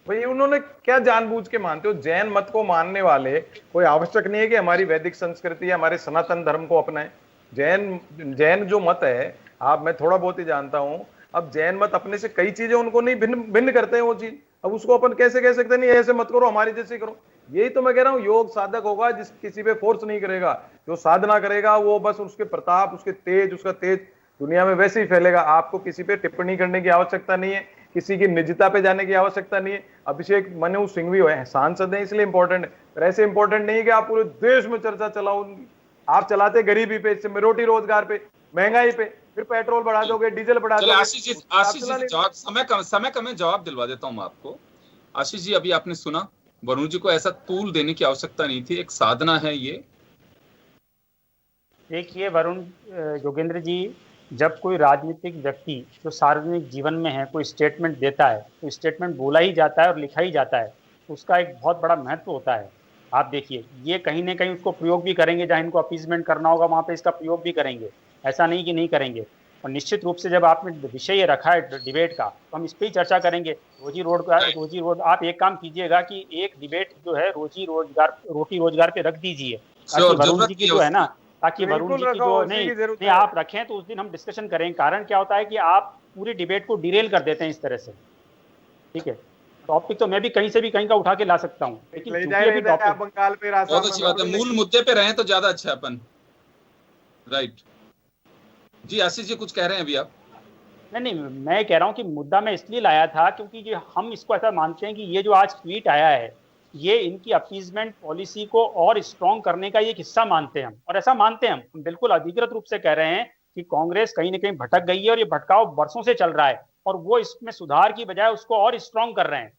Speaker 5: भाई उन्होंने क्या जानबूझ के मानते हो? जैन मत को मानने वाले कोई आवश्यक नहीं है कि हमारी वैदिक संस्कृति, हमारे सनातन धर्म को अपनाएं। जैन जो मत है, मैं थोड़ा बहुत ही जानता हूं, अब जैन मत अपने से कई चीजें उनको नहीं भिन्न करते हैं वो चीज। अब उसको अपन कैसे कह सकते नहीं ऐसे मत करो, हमारी जैसे करो? यही तो मैं कह रहा हूँ, योग साधक होगा जिस किसी पे फोर्स नहीं करेगा, जो साधना करेगा वो बस उसके प्रताप, उसके तेज, उसका तेज दुनिया में वैसे ही फैलेगा। आपको किसी पे टिप्पणी करने की आवश्यकता नहीं है, किसी की निजता पे जाने की आवश्यकता नहीं है। अभिषेक मनु सिंघवी है, सांसद है इसलिए इंपॉर्टेंट है, पर ऐसे इंपॉर्टेंट नहीं है कि आप पूरे देश में चर्चा चलाओ उनकी। आप चलाते गरीबी पे, रोटी रोजगार पे, महंगाई पे, फिर पेट्रोल बढ़ा दोगे, डीजल बढ़ा दोगे।
Speaker 3: आशीष जी जवाब, समय कम है, जवाब दिलवा देता हूं मैं आपको। आशीष जी, अभी आपने सुना, वरुण जी को ऐसा तूल देने की आवश्यकता नहीं थी, एक साधना है ये।
Speaker 6: देखिए वरुण, योगेंद्र जी, जब कोई राजनीतिक व्यक्ति जो सार्वजनिक जीवन में है कोई स्टेटमेंट देता है, तो स्टेटमेंट बोला ही जाता है और लिखा ही जाता है, उसका एक बहुत बड़ा महत्व होता है। आप देखिए, ये कहीं ना कहीं उसको प्रयोग भी करेंगे, जहाँ इनको अपीजमेंट करना होगा वहाँ पे इसका प्रयोग भी करेंगे, ऐसा नहीं कि नहीं करेंगे। और निश्चित रूप से जब आपने विषय रखा है डिबेट का, तो हम इस पर ही चर्चा करेंगे। रोजी रोड आप एक काम कीजिएगा कि एक डिबेट जो है रोटी रोजगार पे रख दीजिए, ताकि वरुण जी की जो है ना, ताकि वरुण जी की जो नहीं आप रखें तो उस दिन हम डिस्कशन करेंगे। कारण क्या होता है कि आप पूरी डिबेट को डिरेल कर देते हैं इस तरह से, ठीक है। टॉपिक तो मैं भी कहीं से भी कहीं का उठा के ला सकता हूँ, लेकिन
Speaker 5: बंगाल पे
Speaker 3: बहुत अच्छी बात है, मूल मुद्दे पे रहें तो ज्यादा अच्छा है अपन। राइट जी, आशीष जी कुछ कह रहे हैं अभी आप?
Speaker 6: नहीं, मैं कह रहा हूँ कि मुद्दा मैं इसलिए लाया था क्योंकि ये हम इसको ऐसा मानते हैं कि ये जो आज ट्वीट आया है, ये इनकी अपीजमेंट पॉलिसी को और स्ट्रॉन्ग करने का एक हिस्सा मानते हैं हम, और ऐसा मानते हैं हम बिल्कुल अधिकृत रूप से कह रहे हैं कि कांग्रेस कहीं ना कहीं भटक गई है और ये भटकाव बरसों से चल रहा है, और वो इसमें सुधार की बजाय उसको और स्ट्रॉन्ग कर रहे हैं,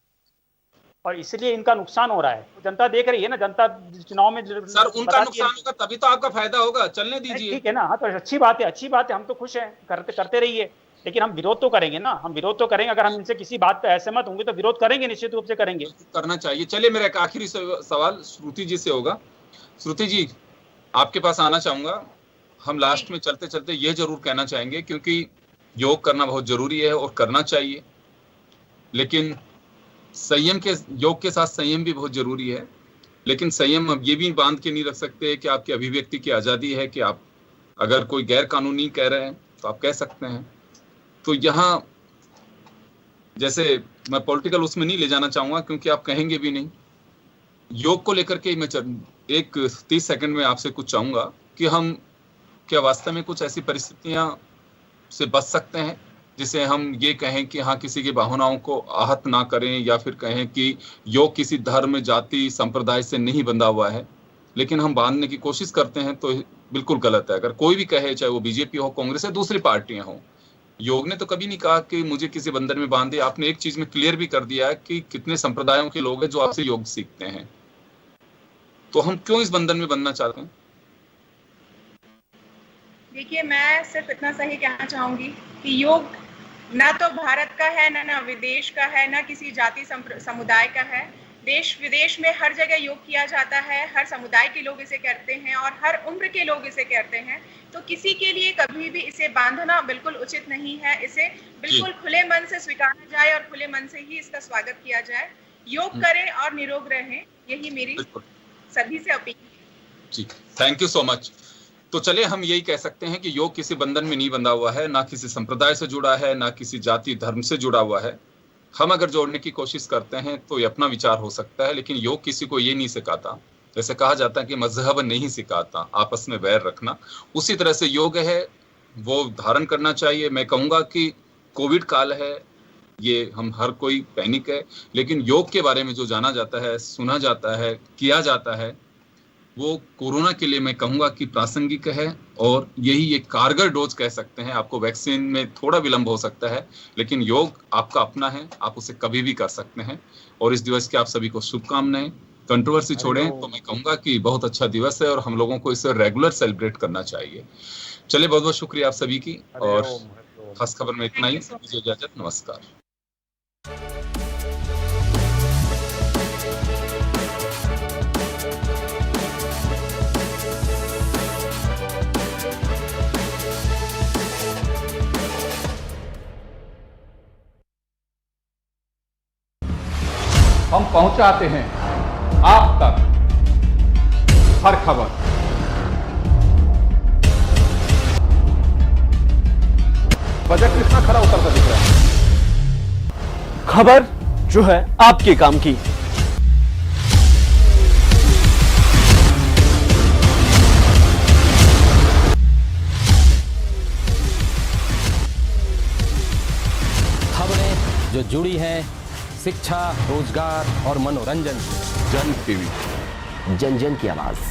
Speaker 6: और इसलिए इनका नुकसान हो रहा है। तो जनता देख रही है ना, जनता चुनाव में
Speaker 3: सर उनका नुकसान होगा तभी तो आपका फायदा होगा, चलने दीजिए।
Speaker 6: ठीक है ना, हाँ तो अच्छी बात है, हम तो खुश हैं, करते रहिए, लेकिन हम विरोध तो करेंगे ना, हम विरोध तो करेंगे। अगर हम इनसे किसी बात पे असहमत होंगे तो विरोध करेंगे, निश्चित रूप से करेंगे,
Speaker 3: करना चाहिए। चलिए, मेरा एक आखिरी सवाल श्रुति जी से होगा। श्रुति जी, आपके पास आना चाहूंगा। हम लास्ट में चलते चलते ये जरूर कहना चाहेंगे, क्योंकि योग करना बहुत जरूरी है और करना चाहिए, लेकिन योग के साथ संयम भी बहुत जरूरी है। लेकिन संयम अब ये भी बांध के नहीं रख सकते कि आपकी अभिव्यक्ति की आजादी है, कि आप अगर कोई गैर कानूनी कह रहे हैं तो आप कह सकते हैं। तो यहाँ जैसे मैं पॉलिटिकल उसमें नहीं ले जाना चाहूंगा, क्योंकि आप कहेंगे भी नहीं। योग को लेकर के मैं एक 30 सेकंड में आपसे कुछ चाहूंगा कि हम क्या वास्तव में कुछ ऐसी परिस्थितियां से बच सकते हैं जिसे हम ये कहें कि हाँ, किसी की भावनाओं को आहत ना करें, या फिर कहें कि योग किसी धर्म, जाति, संप्रदाय से नहीं बंधा हुआ है, लेकिन हम बांधने की कोशिश करते हैं, तो बिल्कुल गलत है। अगर कोई भी कहे, चाहे वो बीजेपी हो, कांग्रेस है, दूसरी पार्टियां हो, योग ने तो कभी नहीं कहा कि मुझे किसी बंधन में बांधे। आपने एक चीज में क्लियर भी कर दिया है कि कितने संप्रदायों के लोग हैं जो आपसे योग सीखते हैं, तो हम क्यों इस बंधन में बंधना चाहते हैं?
Speaker 4: देखिए, मैं सिर्फ इतना सही कहना चाहूंगी कि योग ना तो भारत का है, ना विदेश का है, ना किसी जाति समुदाय का है। देश विदेश में हर जगह योग किया जाता है, हर समुदाय के लोग इसे करते हैं और हर उम्र के लोग इसे करते हैं। तो किसी के लिए कभी भी इसे बांधना बिल्कुल उचित नहीं है। इसे बिल्कुल खुले मन से स्वीकारा जाए और खुले मन से ही इसका स्वागत किया जाए। योग करें और निरोग रहें, यही मेरी सभी से अपील है।
Speaker 3: जी, थैंक यू सो मच। तो चलिए, हम यही कह सकते हैं कि योग किसी बंधन में नहीं बंधा हुआ है, ना किसी संप्रदाय से जुड़ा है, ना किसी जाति धर्म से जुड़ा हुआ है। हम अगर जोड़ने की कोशिश करते हैं तो ये अपना विचार हो सकता है, लेकिन योग किसी को ये नहीं सिखाता। जैसे कहा जाता है कि मजहब नहीं सिखाता आपस में वैर रखना, उसी तरह से योग है वो धारण करना चाहिए। मैं कहूँगा कि कोविड काल है, ये हम हर कोई पैनिक है, लेकिन योग के बारे में जो जाना जाता है, सुना जाता है, किया जाता है, वो कोरोना के लिए मैं कहूँगा कि प्रासंगिक है, और यही एक कारगर डोज कह सकते हैं। आपको वैक्सीन में थोड़ा विलंब हो सकता है, लेकिन योग आपका अपना है, आप उसे कभी भी कर सकते हैं। और इस दिवस की आप सभी को शुभकामनाएं। कंट्रोवर्सी छोड़ें तो मैं कहूँगा कि बहुत अच्छा दिवस है और हम लोगों को इसे रेगुलर सेलिब्रेट करना चाहिए। चलिए, बहुत बहुत शुक्रिया आप सभी की, और खास खबर में इतना ही। मुझे इजाजत, नमस्कार।
Speaker 7: हम पहुंचाते हैं आप तक हर खबर। बजट कितना खरा उतरता दिख रहा है।
Speaker 1: खबर जो है आपके काम की।
Speaker 8: जुड़ी है शिक्षा, रोजगार और मनोरंजन से।
Speaker 9: जन टीवी,
Speaker 10: जन जन की आवाज।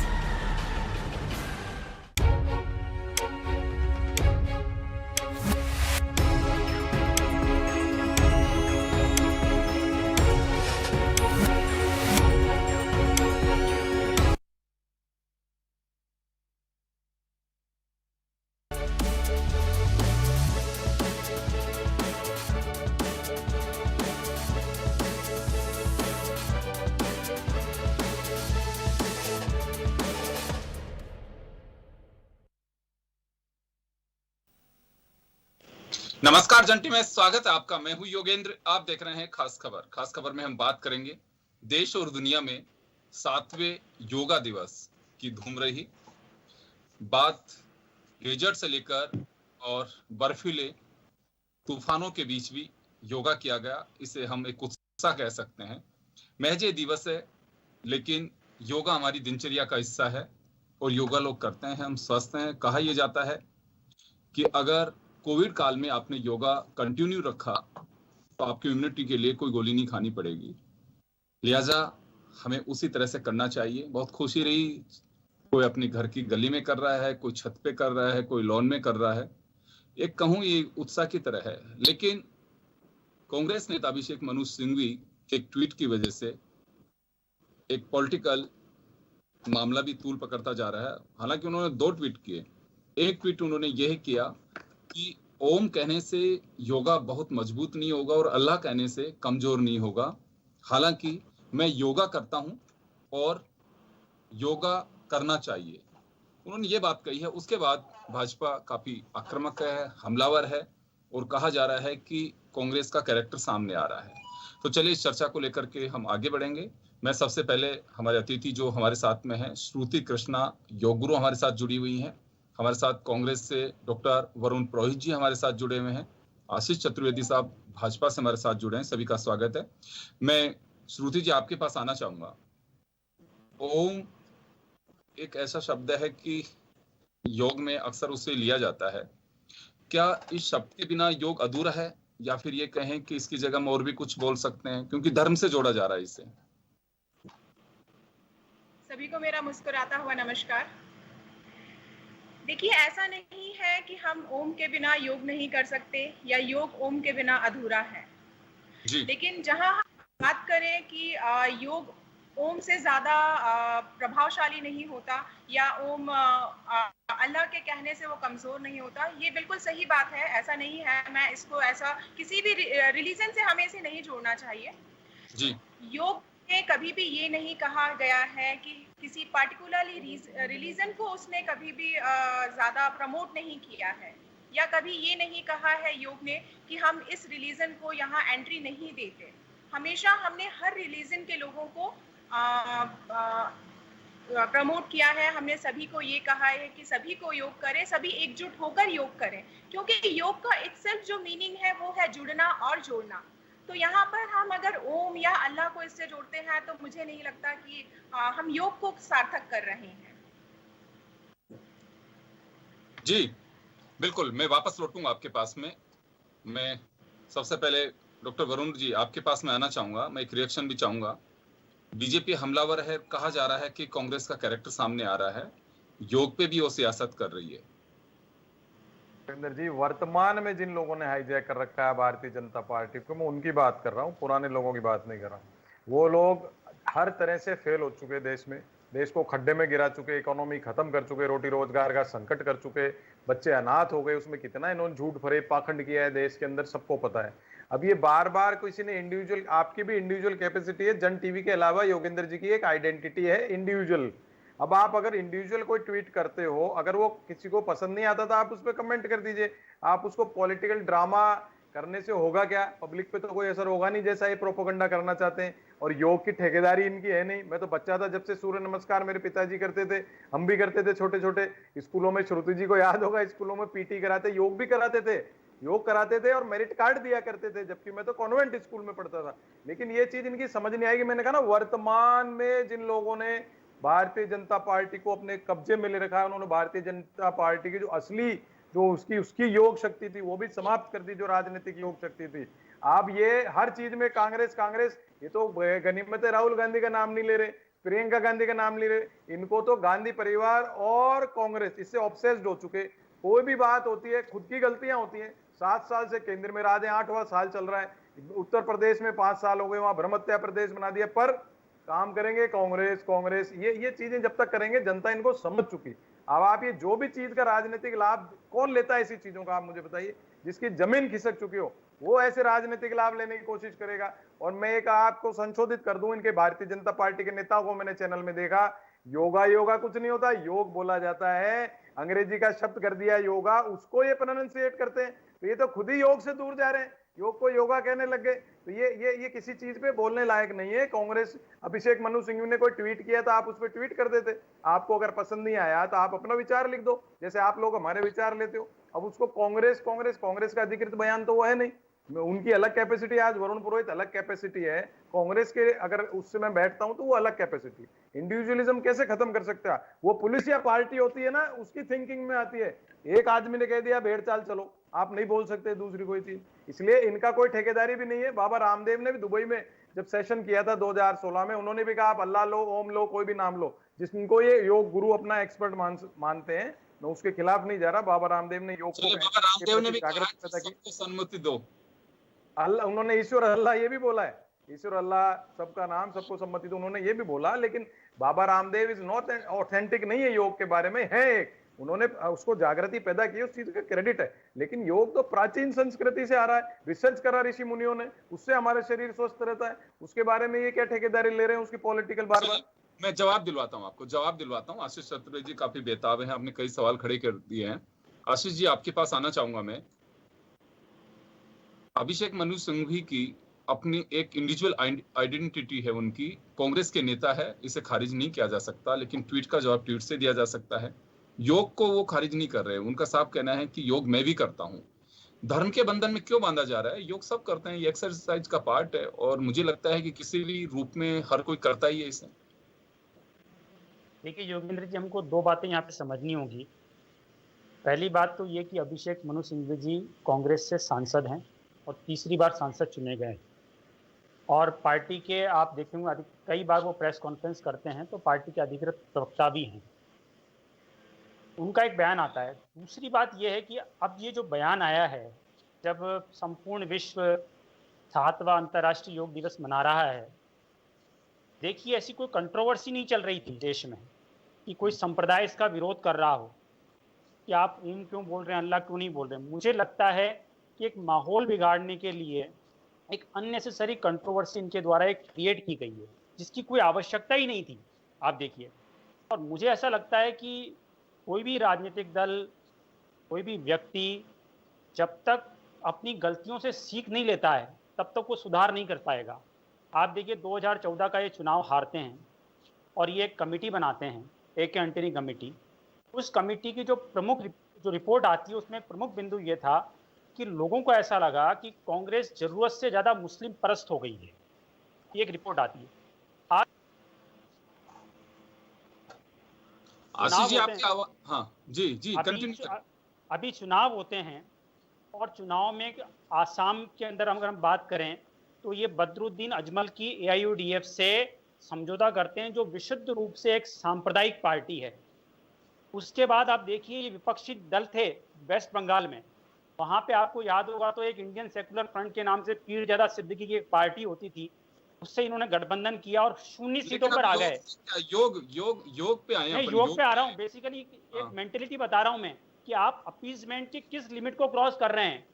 Speaker 3: नमस्कार जंटी में स्वागत है आपका। मैं हूं योगेंद्र। आप देख रहे हैं खास खबर। खास खबर में हम बात करेंगे देश और दुनिया में 7वें योगा दिवस की धूम रही। बात डेजर्ट से लेकर और बर्फीले तूफानों के बीच भी योगा किया गया। इसे हम एक उत्साह कह सकते हैं। महज ये दिवस है, लेकिन योगा हमारी दिनचर्या का हिस्सा है और योगा लोग करते हैं, हम स्वस्थ हैं। कहा यह जाता है कि अगर कोविड काल में आपने योगा कंटिन्यू रखा तो आपकी इम्यूनिटी के लिए कोई गोली नहीं खानी पड़ेगी। लिहाजा हमें उसी तरह से करना चाहिए। बहुत खुशी रही, कोई अपने घर की गली में कर रहा है, कोई छत पे कर रहा है, कोई लॉन में कर रहा है। एक कहूँ ये उत्साह की तरह है। लेकिन कांग्रेस नेता अभिषेक मनु सिंघवी के एक ट्वीट की वजह से एक पॉलिटिकल मामला भी तूल पकड़ता जा रहा है। हालांकि उन्होंने 2 ट्वीट किए। एक ट्वीट उन्होंने यह किया कि ओम कहने से योगा बहुत मजबूत नहीं होगा और अल्लाह कहने से कमजोर नहीं होगा। हालांकि मैं योगा करता हूं और योगा करना चाहिए, उन्होंने ये बात कही है। उसके बाद भाजपा काफी आक्रामक है, हमलावर है और कहा जा रहा है कि कांग्रेस का कैरेक्टर सामने आ रहा है। तो चलिए इस चर्चा को लेकर के हम आगे बढ़ेंगे। मैं सबसे पहले हमारे अतिथि जो हमारे साथ में है, श्रुति कृष्णा योग गुरु हमारे साथ जुड़ी हुई हैं। हमारे साथ कांग्रेस से डॉक्टर वरुण पुरोहित जी हमारे साथ जुड़े हुए हैं। आशीष चतुर्वेदी साहब भाजपा से हमारे साथ जुड़े हैं। सभी का स्वागत है। मैं श्रुति जी आपके पास आना चाहूंगा। ओम एक ऐसा शब्द है कि योग में अक्सर उसे लिया जाता है। क्या इस शब्द के बिना योग अधूरा है, या फिर ये कहें कि इसकी जगह हम और भी कुछ बोल सकते हैं, क्योंकि धर्म से जोड़ा जा रहा है इसे?
Speaker 4: सभी को मेरा मुस्कुराता हुआ नमस्कार। देखिए, ऐसा नहीं है कि हम ओम के बिना योग नहीं कर सकते या योग ओम के बिना अधूरा है
Speaker 3: जी।
Speaker 4: लेकिन जहां हम बात करें कि योग ओम से ज्यादा प्रभावशाली नहीं होता या ओम अल्लाह के कहने से वो कमजोर नहीं होता, ये बिल्कुल सही बात है। ऐसा नहीं है, मैं इसको ऐसा किसी भी रिलीजन से हमें इसे नहीं जोड़ना चाहिए
Speaker 3: जी।
Speaker 4: योग में कभी भी ये नहीं कहा गया है कि किसी पार्टिकुलरली रिलीजन को उसने कभी भी ज्यादा प्रमोट नहीं किया है, या कभी ये नहीं कहा है योग ने कि हम इस रिलीजन को यहाँ एंट्री नहीं देते। हमेशा हमने हर रिलीजन के लोगों को प्रमोट किया है। हमने सभी को ये कहा है कि सभी को योग करें, सभी एकजुट होकर योग करें, क्योंकि योग का इटसेल्फ जो मीनिंग है वो है जुड़ना और जोड़ना। तो यहाँ पर हम अगर ओम या अल्लाह को इससे जोड़ते हैं तो मुझे नहीं लगता कि हम योग को सार्थक कर रहे हैं।
Speaker 3: जी बिल्कुल, मैं वापस लौटूंगा आपके पास में। मैं सबसे पहले डॉक्टर वरुण जी आपके पास में आना चाहूंगा। मैं एक रिएक्शन भी चाहूंगा। बीजेपी हमलावर है, कहा जा रहा है कि कांग्रेस का कैरेक्टर सामने आ रहा है, योग पे भी वो सियासत कर रही है।
Speaker 5: सुरेंद्र जी, वर्तमान में जिन लोगों ने हाईजैक कर रखा है भारतीय जनता पार्टी को, मैं उनकी बात कर रहा हूँ, पुराने लोगों की बात नहीं कर रहा हूँ। वो लोग हर तरह से फेल हो चुके, देश को खड्डे में गिरा चुके, इकोनॉमी खत्म कर चुके, रोटी रोजगार का संकट कर चुके, बच्चे अनाथ हो गए। उसमें कितना इन्होंने झूठ फरेब पाखंड किया है देश के अंदर, सबको पता है। अब ये बार बार किसी ने इंडिविजुअल, आपकी भी इंडिविजुअल कैपेसिटी है, जन टीवी के अलावा योगेंद्र जी की एक आइडेंटिटी है इंडिविजुअल। अब आप अगर इंडिविजुअल कोई ट्वीट करते हो, अगर वो किसी को पसंद नहीं आता तो आप उस पर कमेंट कर दीजिए। आप उसको पॉलिटिकल ड्रामा करने से होगा क्या? पब्लिक पे तो कोई असर होगा नहीं, जैसा ये प्रोपोगंडा करना चाहते हैं। और योग की ठेकेदारी इनकी है नहीं। मैं तो बच्चा था जब से सूर्य नमस्कार मेरे पिताजी करते थे, हम भी करते थे छोटे छोटे स्कूलों में। श्रुति जी को याद होगा, स्कूलों में पीटी कराते, योग भी कराते थे, योग कराते थे और मेरिट कार्ड दिया करते थे, जबकि मैं तो कॉन्वेंट स्कूल में पढ़ता था। लेकिन ये चीज इनकी समझ नहीं आएगी। मैंने कहा ना, वर्तमान में जिन लोगों ने भारतीय जनता पार्टी को अपने कब्जे में ले रखा है, उन्होंने भारतीय जनता पार्टी की जो असली जो उसकी उसकी योग शक्ति थी वो भी समाप्त कर दी, जो राजनीतिक योग शक्ति थी। आप ये हर चीज में कांग्रेस कांग्रेस, ये तो गनीमत है राहुल गांधी का नाम नहीं ले रहे, प्रियंका गांधी का नाम नहीं ले रहे, इनको तो गांधी परिवार और कांग्रेस इससे ऑब्सेस्ड हो चुके। कोई भी बात होती है खुद की गलतियां होती हैं। 7 साल से केंद्र में राज है, 8वां साल चल रहा है, उत्तर प्रदेश में 5 साल हो गए, वहां भ्रम हत्या प्रदेश बना दिया, पर काम करेंगे कांग्रेस कांग्रेस। ये चीजें जब तक करेंगे जनता इनको समझ चुकी। अब आप ये जो भी चीज का राजनीतिक लाभ कौन लेता है ऐसी चीजों का, आप मुझे बताइए। जिसकी जमीन खिसक चुकी हो वो ऐसे राजनीतिक लाभ लेने की कोशिश करेगा। और मैं एक आपको संशोधित कर दूं, इनके भारतीय जनता पार्टी के नेताओं को मैंने चैनल में देखा, योगा योगा कुछ नहीं होता, योग बोला जाता है, अंग्रेजी का शब्द कर दिया योगा, उसको ये प्रोनाउंसिएट करते हैं। तो ये तो खुद ही योग से दूर जा रहे हैं, योग को योगा कहने लग गए। तो ये किसी चीज पे बोलने लायक नहीं है। कांग्रेस, अभिषेक मनु सिंघवी ने कोई ट्वीट किया था, आप उस पर ट्वीट कर देते। आपको अगर पसंद नहीं आया तो आप अपना विचार लिख दो, जैसे आप लोग हमारे विचार लेते हो। अब उसको कांग्रेस कांग्रेस कांग्रेस का अधिकृत बयान तो वो है नहीं, उनकी अलग कैपेसिटी। आज वरुण पुरोहित अलग कैपेसिटी है कांग्रेस के, अगर उससे मैं बैठता हूं तो वो अलग कैपेसिटी। इंडिविजुअलिज्म कैसे खत्म कर सकता है? वो पुलिस या पार्टी होती है ना, उसकी थिंकिंग में आती है। एक आदमी ने कह दिया भेड़ चाल चलो, आप नहीं बोल सकते दूसरी कोई चीज। इसलिए इनका कोई ठेकेदारी भी नहीं है। बाबा रामदेव ने भी दुबई में जब सेशन किया था 2016 में, उन्होंने भी कहा आप अल्लाह लो, ओम लो, कोई भी नाम लो, जिनको ये योग गुरु अपना एक्सपर्ट मानते हैं। मैं उसके खिलाफ नहीं जा रहा। बाबा रामदेव ने योग को
Speaker 3: बाबा रामदेव ने भी कहा कि सबको सम्मति दो,
Speaker 5: अल्लाह, उन्होंने ईश्वर अल्लाह ये भी बोला है, ईश्वर अल्लाह सबका नाम सबको सम्मति दो, उन्होंने ये भी बोला। लेकिन Baba Ramdev is not authentic नहीं है योग के बारे में, है एक, उन्होंने उसको जागृति पैदा की, उस चीज का क्रेडिट है। लेकिन योग तो प्राचीन संस्कृति से आ रहा है, रिसर्च करा ऋषि मुनियों ने, उससे हमारे शरीर स्वस्थ रहता है। उसके बारे में ये क्या ठेकेदारी ले रहे हैं उसकी पॉलिटिकल? बार बार
Speaker 3: मैं जवाब दिलवाता हूं, आपको जवाब दिलवाता हूं। आशीष चतुर्वेदी जी काफी बेताब हैं, आपने कई सवाल खड़े कर दिए हैं। आशीष जी आपके पास आना चाहूंगा मैं। अभिषेक मनु सिंघवी की अपनी एक इंडिविजुअल आइडेंटिटी है, उनकी कांग्रेस के नेता है, इसे खारिज नहीं किया जा सकता, लेकिन ट्वीट का जवाब ट्वीट से दिया जा सकता है। योग को वो खारिज नहीं कर रहे, उनका साफ कहना है कि योग मैं भी करता हूं। धर्म के बंधन में क्यों बांधा जा रहा है? योग सब करते हैं, ये एक्सरसाइज का पार्ट है, और मुझे लगता है कि किसी भी रूप में हर कोई करता ही है इसे।
Speaker 6: देखिए योगेंद्र जी, हमको 2 बातें यहाँ पे समझनी होगी। पहली बात तो ये कि अभिषेक मनु सिंघवी जी कांग्रेस से सांसद हैं और तीसरी बार सांसद चुने गए, और पार्टी के आप देखेंगे कई बार वो प्रेस कॉन्फ्रेंस करते हैं, तो पार्टी के अधिकृत प्रवक्ता भी हैं, उनका एक बयान आता है। दूसरी बात यह है कि अब ये जो बयान आया है, जब संपूर्ण विश्व 7वां अंतर्राष्ट्रीय योग दिवस मना रहा है, देखिए ऐसी कोई कंट्रोवर्सी नहीं चल रही थी देश में कि कोई संप्रदाय इसका विरोध कर रहा हो कि आप ओम क्यों बोल रहे हैं, अल्लाह क्यों नहीं बोल रहे हैं। मुझे लगता है कि एक माहौल बिगाड़ने के लिए एक अननेसेसरी कंट्रोवर्सी इनके द्वारा एक क्रिएट की गई है, जिसकी कोई आवश्यकता ही नहीं थी। आप देखिए, और मुझे ऐसा लगता है कि कोई भी राजनीतिक दल, कोई भी व्यक्ति जब तक अपनी गलतियों से सीख नहीं लेता है तब तक वो सुधार नहीं कर पाएगा। आप देखिए 2014 का ये चुनाव हारते हैं और ये एक कमेटी बनाते हैं, एक एंटनी कमेटी। उस कमेटी की जो प्रमुख रिपोर्ट आती है, उसमें प्रमुख बिंदु ये था कि लोगों को ऐसा लगा कि कांग्रेस जरूरत से ज़्यादा मुस्लिम परस्त हो गई है। ये एक रिपोर्ट आती है।
Speaker 3: आशीष जी आपकी आवाज, हाँ जी कंटिन्यू।
Speaker 6: अभी चुनाव होते हैं और चुनाव में आसाम के अंदर अगर हम बात करें तो ये बदरुद्दीन अजमल की AIUDF से समझौता करते हैं, जो विशुद्ध रूप से एक सांप्रदायिक पार्टी है। उसके बाद आप देखिए ये विपक्षी दल थे वेस्ट बंगाल में, वहाँ पे आपको याद होगा तो एक इंडियन सेकुलर फ्रंट के नाम से पीरजादा सिद्दीकी की एक पार्टी होती थी, उससे इन्होंने गठबंधन किया और 0 सीटों पर आ गए।
Speaker 3: योग पे आए हैं,
Speaker 6: योग पे आ रहा हूँ। बेसिकली एक मेंटेलिटी बता रहा हूँ मैं कि आप अपीजमेंट की किस लिमिट को क्रॉस कर रहे हैं।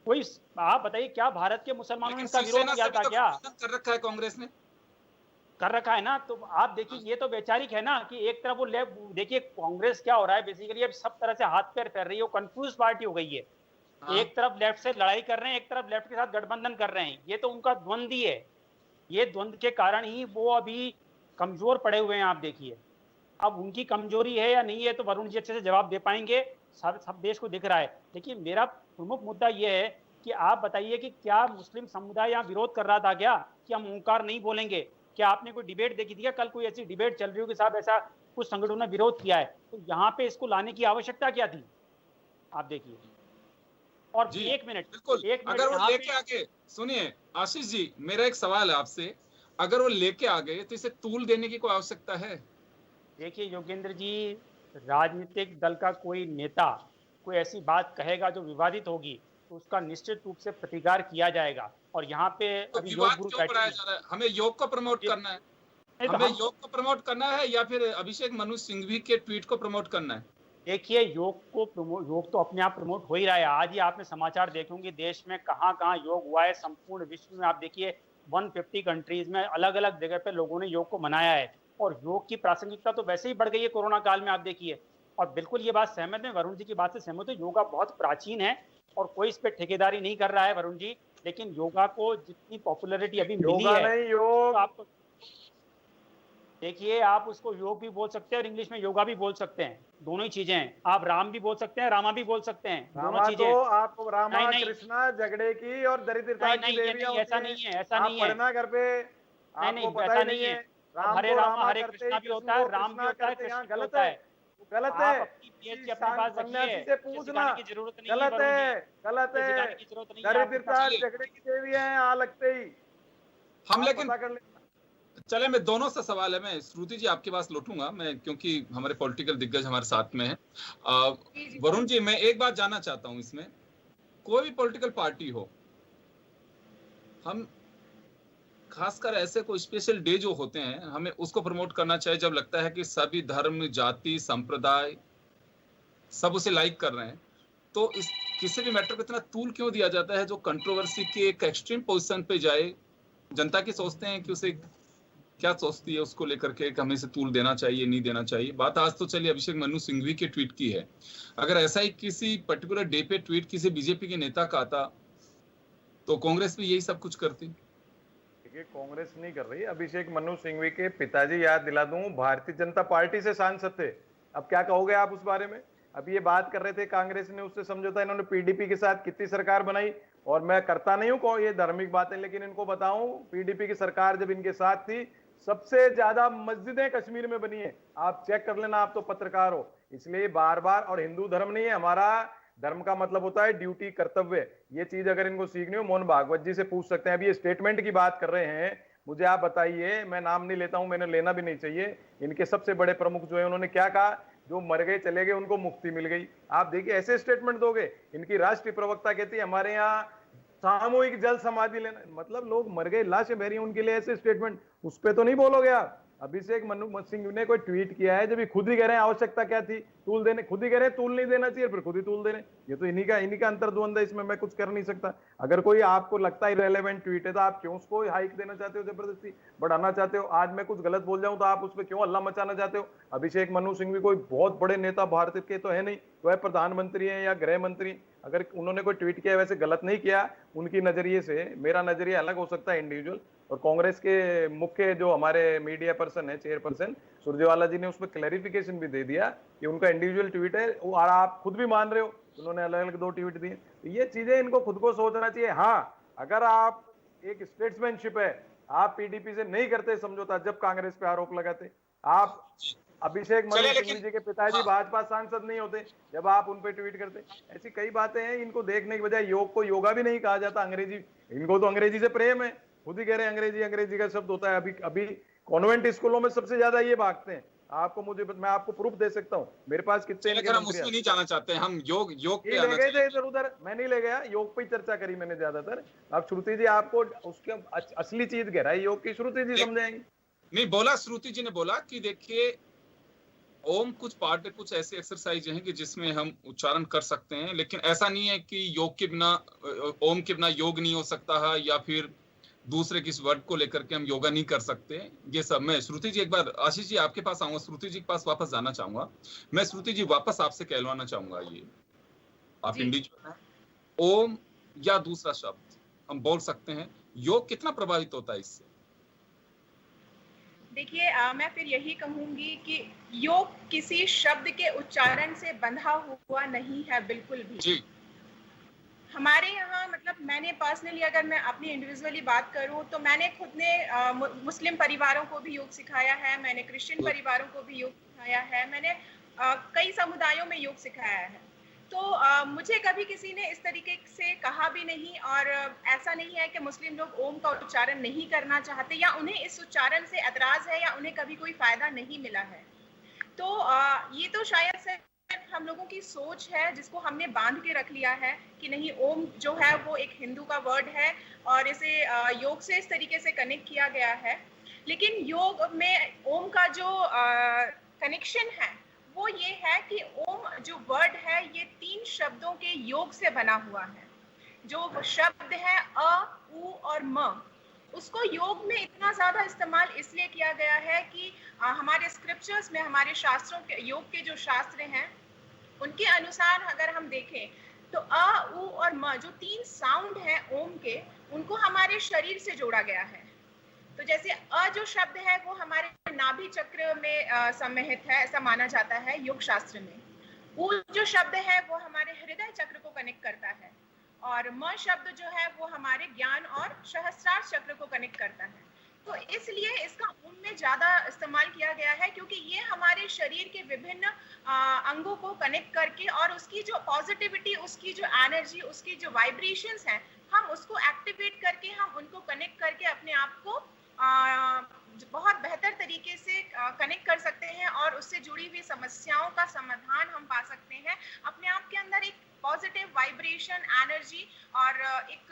Speaker 6: कोई आप बताइए, क्या भारत के मुसलमानों ने इसका विरोध किया था? क्या
Speaker 3: कर रखा है कांग्रेस ने?
Speaker 6: कर रखा है ना। तो आप देखिए ये तो वैचारिक है ना कि एक तरफ वो देखिए कांग्रेस क्या हो रहा है, बेसिकली अब सब तरह से हाथ पैर फेर रही है, वो कंफ्यूज पार्टी हो गई है। एक तरफ लेफ्ट से लड़ाई कर रहे हैं, एक तरफ लेफ्ट के साथ गठबंधन कर रहे हैं। ये तो उनका द्वंद ही है। ये द्वंद के कारण ही वो अभी कमजोर पड़े हुए हैं। आप देखिए अब उनकी कमजोरी है या नहीं है तो वरुण जी अच्छे से जवाब दे पाएंगे, सब देश को दिख रहा है। लेकिन मेरा प्रमुख मुद्दा ये है कि आप बताइए कि क्या मुस्लिम समुदाय यहाँ विरोध कर रहा था क्या कि हम ओंकार नहीं बोलेंगे? क्या आपने कोई डिबेट देखी थी क्या? कल कोई ऐसी डिबेट चल रही हो कि साहब ऐसा कुछ संगठनों ने विरोध किया है, तो यहाँ पे इसको लाने की आवश्यकता क्या थी? आप देखिए। और
Speaker 3: जी
Speaker 6: एक मिनट
Speaker 3: बिल्कुल, अगर वो
Speaker 6: यहाँ
Speaker 3: लेके
Speaker 6: पे
Speaker 3: आ गए, सुनिए आशीष जी, मेरा एक सवाल है आपसे, अगर वो लेके आ गए तो इसे तूल देने की कोई आवश्यकता है?
Speaker 6: देखिए योगेंद्र जी, राजनीतिक दल का कोई नेता कोई ऐसी बात कहेगा जो विवादित होगी तो उसका निश्चित रूप से प्रतिकार किया जाएगा। और यहाँ पे
Speaker 3: तो
Speaker 6: अभी योग
Speaker 3: विवाद
Speaker 6: गुरु
Speaker 3: क्यों
Speaker 6: बैठे
Speaker 3: बढ़ाया
Speaker 6: हैं।
Speaker 3: जा रहा है? हमें योग को प्रमोट
Speaker 6: ये-
Speaker 3: करना है,
Speaker 6: नहीं तो
Speaker 3: हमें
Speaker 6: हम
Speaker 3: योग को प्रमोट करना है या फिर अभिषेक मनु सिंघवी के ट्वीट को प्रमोट करना है?
Speaker 6: देखिए योग तो अपने आप प्रमोट हो ही रहा है। आज ही आपने समाचार देखेंगे देश में कहाँ कहाँ योग हुआ है। संपूर्ण विश्व में आप देखिए 150 कंट्रीज में अलग अलग जगह पे लोगों ने योग को मनाया है। और योग की प्रासंगिकता तो वैसे ही बढ़ गई है कोरोना काल में, आप देखिए। और बिल्कुल ये बात सहमत है, वरुण जी की बात से सहमत है। योगा बहुत प्राचीन है और कोई इस पर ठेकेदारी नहीं कर रहा है वरुण जी। लेकिन योगा को जितनी पॉपुलैरिटी अभी मिली
Speaker 5: योगा
Speaker 6: है,
Speaker 5: नहीं योग।
Speaker 6: तो आप देखिए, आप उसको योग भी बोल सकते हैं और इंग्लिश में योगा भी बोल सकते हैं, दोनों ही चीजें हैं। आप राम भी बोल सकते हैं, रामा भी बोल सकते हैं, दोनों
Speaker 5: रामा
Speaker 6: चीजें।
Speaker 5: तो आप रामा
Speaker 6: नहीं, नहीं।
Speaker 5: कृष्णा झगड़े की और दरिद्रता
Speaker 6: नहीं,
Speaker 5: की
Speaker 6: नहीं,
Speaker 5: देवियां होती
Speaker 6: ऐसा
Speaker 5: हैं।
Speaker 6: नहीं है, ऐसा
Speaker 5: आप
Speaker 6: नहीं है।
Speaker 5: पढ़ना घर पे,
Speaker 6: नहीं,
Speaker 5: आपको
Speaker 6: नहीं,
Speaker 5: पता
Speaker 6: ऐसा
Speaker 5: ही
Speaker 6: नहीं
Speaker 5: नहीं
Speaker 6: है।
Speaker 5: है।
Speaker 6: अब
Speaker 5: राम
Speaker 6: हरे
Speaker 5: को
Speaker 6: रामा
Speaker 5: रामा
Speaker 6: हरे
Speaker 5: करते
Speaker 6: कृष्णा
Speaker 5: ही
Speaker 6: भी
Speaker 5: कृष्ण
Speaker 6: होता है,
Speaker 5: को
Speaker 6: राम भी
Speaker 5: कृष्णा
Speaker 6: होता है,
Speaker 5: करते,
Speaker 6: कृष्ण
Speaker 5: यहाँ
Speaker 6: भी
Speaker 5: गलत
Speaker 6: होता
Speaker 5: है,
Speaker 6: है।
Speaker 5: गलत
Speaker 6: आप
Speaker 5: है।
Speaker 6: अपनी पीएचडी अपने पास
Speaker 5: सन्यासी
Speaker 6: रखिए,
Speaker 5: से
Speaker 6: मुझे
Speaker 5: पूछना,
Speaker 6: सिखाने की जरूरत नहीं है
Speaker 5: गलत
Speaker 6: वरुण जी,
Speaker 5: है, गलत
Speaker 6: मुझे
Speaker 5: है।
Speaker 6: सिखाने की जरूरत नहीं है। आप
Speaker 5: दरिद्रता
Speaker 3: चलिए।
Speaker 5: झगड़े की देवी है यहाँ लगते ही,
Speaker 3: हम
Speaker 5: आप
Speaker 3: लेकिन
Speaker 5: पता कर लेना।
Speaker 3: चले, मैं दोनों से सवाल है, मैं श्रुति जी आपके पास लौटूंगा मैं, क्योंकि हमारे पॉलिटिकल दिग्गज हमारे साथ में है। वरुण जी, मैं एक बात जानना चाहता हूं, इसमें कोई भी पॉलिटिकल पार्टी हो, हम खासकर ऐसे कोई स्पेशल डे जो होते हैं हमें उसको प्रमोट करना चाहिए जब लगता है कि सभी धर्म जाति संप्रदाय सब उसे लाइक कर रहे हैं। तो इस किसी भी मैटर को इतना तूल क्यों दिया जाता है जो कंट्रोवर्सी के एक एक्सट्रीम पोजीशन पे जाए? जनता की सोचते हैं कि उसे क्या सोचती है उसको लेकर के कि हमें इसे तूल देना चाहिए नहीं देना चाहिए। बात आज तो चलिए अभिषेक मनु सिंघवी के ट्वीट की है, अगर ऐसा ही किसी पर्टिकुलर डे पे ट्वीट किसी बीजेपी के नेता का आता तो कांग्रेस भी यही सब कुछ करती।
Speaker 5: देखिए, कांग्रेस नहीं कर रही। अभिषेक मनु सिंघवी के पिताजी, याद दिला दूं, भारतीय जनता पार्टी से सांसद थे। अब क्या कहोगे आप उस बारे में? अब ये बात कर रहे थे कांग्रेस ने उससे समझौता, इन्होंने पीडीपी के साथ कितनी सरकार बनाई। और मैं करता नहीं हूं ये धार्मिक बातें, लेकिन इनको बताऊं, पीडीपी की सरकार जब इनके साथ थी सबसे ज्यादा मस्जिदें कश्मीर में बनी है। आप चेक कर लेना, आप तो पत्रकार हो, इसलिए बार बार। और हिंदू धर्म नहीं है हमारा, धर्म का मतलब होता है ड्यूटी, कर्तव्य। ये चीज अगर इनको सीखनी हो, मोहन भागवत जी से पूछ सकते हैं। अभी ये स्टेटमेंट की बात कर रहे हैं, मुझे आप बताइए, मैं नाम नहीं लेता हूं, मैंने लेना भी नहीं चाहिए। इनके सबसे बड़े प्रमुख जो है उन्होंने क्या कहा? जो मर गए चले गए उनको मुक्ति मिल गई। आप देखिए, ऐसे स्टेटमेंट दोगे? इनकी राष्ट्रीय प्रवक्ता कहती है हमारे यहाँ सामूहिक जल समाधि लेना, मतलब लोग मर गए, लाशें बह रही हैं, उनके लिए ऐसे स्टेटमेंट, उस पर तो नहीं बोलोगे आप? अभिषेक मनु सिंह ने कोई ट्वीट किया है, जब ये खुद ही कह रहे हैं आवश्यकता क्या थी तूल देने, खुद ही कह रहे हैं तूल नहीं देना चाहिए, फिर खुद ही तूल दे रहे हैं। ये तो इन्हीं का अंतर्द्वंद है, इसमें मैं कुछ कर नहीं सकता। अगर कोई आपको लगता है रेलेवेंट ट्वीट है तो आप क्यों उसको हाइक देना चाहते हो, जबरदस्ती बढ़ाना चाहते हो? आज मैं कुछ गलत बोल जाऊं तो आप उस पर क्यों हल्ला मचाना चाहते हो? अभिषेक मनु सिंह भी कोई बहुत बड़े नेता भारत के तो है नहीं, वह प्रधानमंत्री है या गृह मंत्री। अगर उन्होंने कोई ट्वीट किया, वैसे गलत नहीं किया उनकी नजरिए से, मेरा नजरिया अलग हो सकता है इंडिविजुअल। और कांग्रेस के मुख्य जो हमारे मीडिया पर्सन है, चेयरपर्सन सुरजेवाला जी ने उसमें क्लैरिफिकेशन भी दे दिया कि उनका इंडिविजुअल ट्वीट है, और आप खुद भी मान रहे हो उन्होंने अलग अलग 2 ट्वीट दिए। तो ये चीजें इनको खुद को सोचना चाहिए। हाँ, अगर आप एक स्टेट्समैनशिप है, आप पीडीपी से नहीं करते समझौता, जब कांग्रेस पे आरोप लगाते, आप अभिषेक मनु सिंघवी जी के पिताजी भाजपा सांसद नहीं होते जब आप उन पे ट्वीट करते। ऐसी कई बातें हैं, इनको देखने की बजाय योग को योगा भी नहीं कहा जाता, अंग्रेजी, इनको तो अंग्रेजी से प्रेम है, खुद ही कह रहे हैं अंग्रेजी का शब्द होता है। अभी कॉन्वेंट स्कूलों में सबसे ज्यादा ये भागते हैं। आपको मैं आपको प्रूफ दे सकता हूँ, मेरे पास कितने
Speaker 3: हम उसमें नहीं जाना चाहते, हम योग पे
Speaker 5: ले गए थे इधर उधर, मैं नहीं ले गया, योग पे ही चर्चा करी मैंने ज्यादातर। अब श्रुति जी आपको उसके असली चीज कह रहा है योग की, श्रुति जी समझाएंगे।
Speaker 3: नहीं बोला, श्रुति जी ने बोला कि देखिए ओम कुछ पार्ट, कुछ ऐसे एक्सरसाइज हैं कि जिसमें हम उच्चारण कर सकते हैं, लेकिन ऐसा नहीं है कि योग के बिना, ओम के बिना योग नहीं हो सकता है, या फिर दूसरे किस वर्ड को लेकर के हम योगा नहीं कर सकते। ये सब मैं श्रुति जी, एक बार आशीष जी आपके पास आऊंगा, श्रुति जी के पास वापस जाना चाहूंगा। मैं श्रुति जी वापस आपसे कहलवाना चाहूंगा, ये आप इंडिविजुअल हैं, ओम या दूसरा शब्द हम बोल सकते हैं, योग कितना प्रभावित होता है इससे?
Speaker 4: देखिए, मैं फिर यही कहूंगी कि योग किसी शब्द के उच्चारण से बंधा हुआ नहीं है, बिल्कुल भी
Speaker 3: जी।
Speaker 4: हमारे यहाँ, मतलब मैंने पर्सनली, अगर मैं अपनी इंडिविजुअली बात करूँ तो मैंने खुद ने मुस्लिम परिवारों को भी योग सिखाया है, मैंने क्रिश्चियन परिवारों को भी योग सिखाया है, मैंने कई समुदायों में योग सिखाया है। तो मुझे कभी किसी ने इस तरीके से कहा भी नहीं, और ऐसा नहीं है कि मुस्लिम लोग ओम का उच्चारण नहीं करना चाहते या उन्हें इस उच्चारण से एतराज है या उन्हें कभी कोई फायदा नहीं मिला है। तो ये तो शायद से हम लोगों की सोच है जिसको हमने बांध के रख लिया है कि नहीं, ओम जो है वो एक हिंदू का वर्ड है और इसे योग से इस तरीके से कनेक्ट किया गया है। लेकिन योग में ओम का जो कनेक्शन है वो ये है कि ओम जो वर्ड है ये 3 शब्दों के योग से बना हुआ है। जो शब्द है अ, उ और म, उसको योग में इतना ज्यादा इस्तेमाल इसलिए किया गया है कि हमारे स्क्रिप्चर्स में, हमारे शास्त्रों के, योग के जो शास्त्र हैं उनके अनुसार अगर हम देखें तो अ, उ और म जो 3 साउंड हैं ओम के, उनको हमारे शरीर से जोड़ा गया है। तो जैसे अ जो शब्द है वो हमारे नाभि चक्र में सम्मिलित है, ऐसा माना जाता है योग शास्त्र में। उ जो शब्द है वो हमारे हृदय चक्र को कनेक्ट करता है, और म शब्द जो है वो हमारे ज्ञान और सहस्रार चक्र को कनेक्ट करता है। तो इसलिए इसका ओम में ज्यादा इस्तेमाल किया गया है क्योंकि ये हमारे शरीर के विभिन्न अंगों को कनेक्ट करके और उसकी जो पॉजिटिविटी, उसकी जो एनर्जी, उसकी जो वाइब्रेशंस हैं, हम उसको एक्टिवेट करके, हम उनको कनेक्ट करके अपने आप को बहुत बेहतर तरीके से कनेक्ट कर सकते हैं और उससे जुड़ी हुई समस्याओं का समाधान हम पा सकते हैं। अपने आप के अंदर एक पॉजिटिव वाइब्रेशन, एनर्जी और एक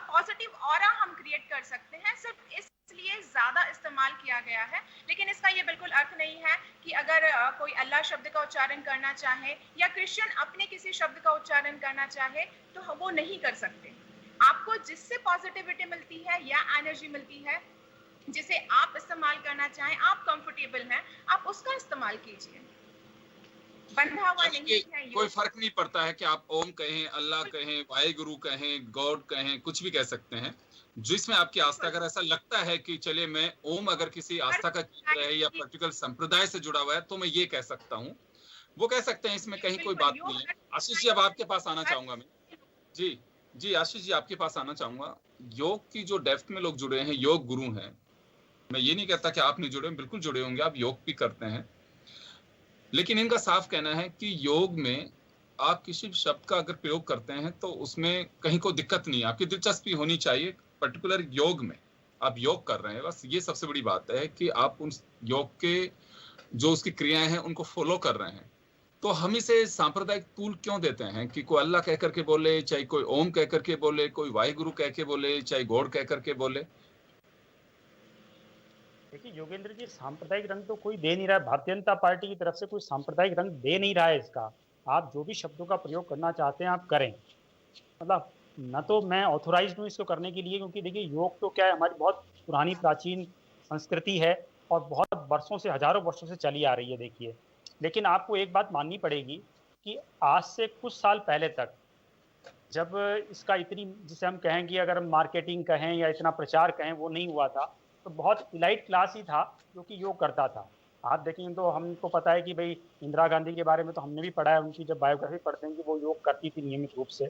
Speaker 4: पॉजिटिव ऑरा हम क्रिएट कर सकते हैं। सिर्फ इसलिए ज्यादा इस्तेमाल किया गया है। लेकिन इसका ये बिल्कुल अर्थ नहीं है कि अगर कोई अल्लाह शब्द का उच्चारण करना चाहे या क्रिश्चियन अपने किसी शब्द का उच्चारण करना चाहे तो वो नहीं कर सकते। आपको जिससे पॉजिटिविटी मिलती है या एनर्जी मिलती है, जिसे आप इस्तेमाल करना चाहें, आप कंफर्टेबल हैं, आप उसका इस्तेमाल कीजिए। बंधा हुआ नहीं है।
Speaker 3: कोई फर्क नहीं पड़ता है कि आप ओम कहें, अल्लाह कहें, वाहेगुरु कहें, गॉड कहें, कुछ भी कह सकते हैं जिसमें आपकी आस्था। अगर ऐसा लगता है कि चलिए मैं ओम अगर किसी आस्था का केंद्र है या पर्टिकुलर संप्रदाय से जुड़ा हुआ है तो मैं ये कह सकता हूँ, वो कह सकते हैं, इसमें कहीं कोई बात नहीं है। आशीष जी, अब आपके पास आना चाहूंगा मैं। जी आशीष जी, आपके पास आना चाहूंगा। योग की जो डेप्थ में लोग जुड़े हैं, योग गुरु हैं, मैं ये नहीं कहता कि आप नहीं जुड़े, बिल्कुल जुड़े होंगे, आप योग भी करते हैं, लेकिन इनका साफ कहना है कि योग में आप किसी भी शब्द का अगर प्रयोग करते हैं तो उसमें कहीं कोई दिक्कत नहीं है। आपकी दिलचस्पी होनी चाहिए पर्टिकुलर योग में, आप योग कर रहे हैं, बस ये सबसे बड़ी बात है कि आप उन योग के जो उसकी क्रियाएं हैं उनको फॉलो कर रहे हैं। तो हम इसे सांप्रदायिक तूल क्यों देते हैं कि कोई अल्लाह कह करके बोले, चाहे कोई ओम कह करके बोले, कोई वाहिगुरु कह के बोले, चाहे गॉड कह करके बोले?
Speaker 6: देखिए योगेंद्र जी, सांप्रदायिक रंग तो कोई दे नहीं रहा है। भारतीय जनता पार्टी की तरफ से कोई सांप्रदायिक रंग दे नहीं रहा है इसका। आप जो भी शब्दों का प्रयोग करना चाहते हैं आप करें, मतलब न तो मैं ऑथोराइज्ड हूँ इसको करने के लिए, क्योंकि देखिए योग तो क्या है, हमारी बहुत पुरानी प्राचीन संस्कृति है और बहुत वर्षों से, हजारों वर्षों से चली आ रही है। देखिए, लेकिन आपको एक बात माननी पड़ेगी कि आज से कुछ साल पहले तक जब इसका इतनी, जिसे हम कहें कि अगर हम मार्केटिंग कहें या इतना प्रचार कहें, वो नहीं हुआ था, तो बहुत इलाइट क्लास ही था जो कि योग करता था। आप देखेंगे तो हमको पता है कि भाई इंदिरा गांधी के बारे में तो हमने भी पढ़ा है, उनकी जब बायोग्राफी पढ़ते हैं कि वो योग करती थी नियमित रूप से।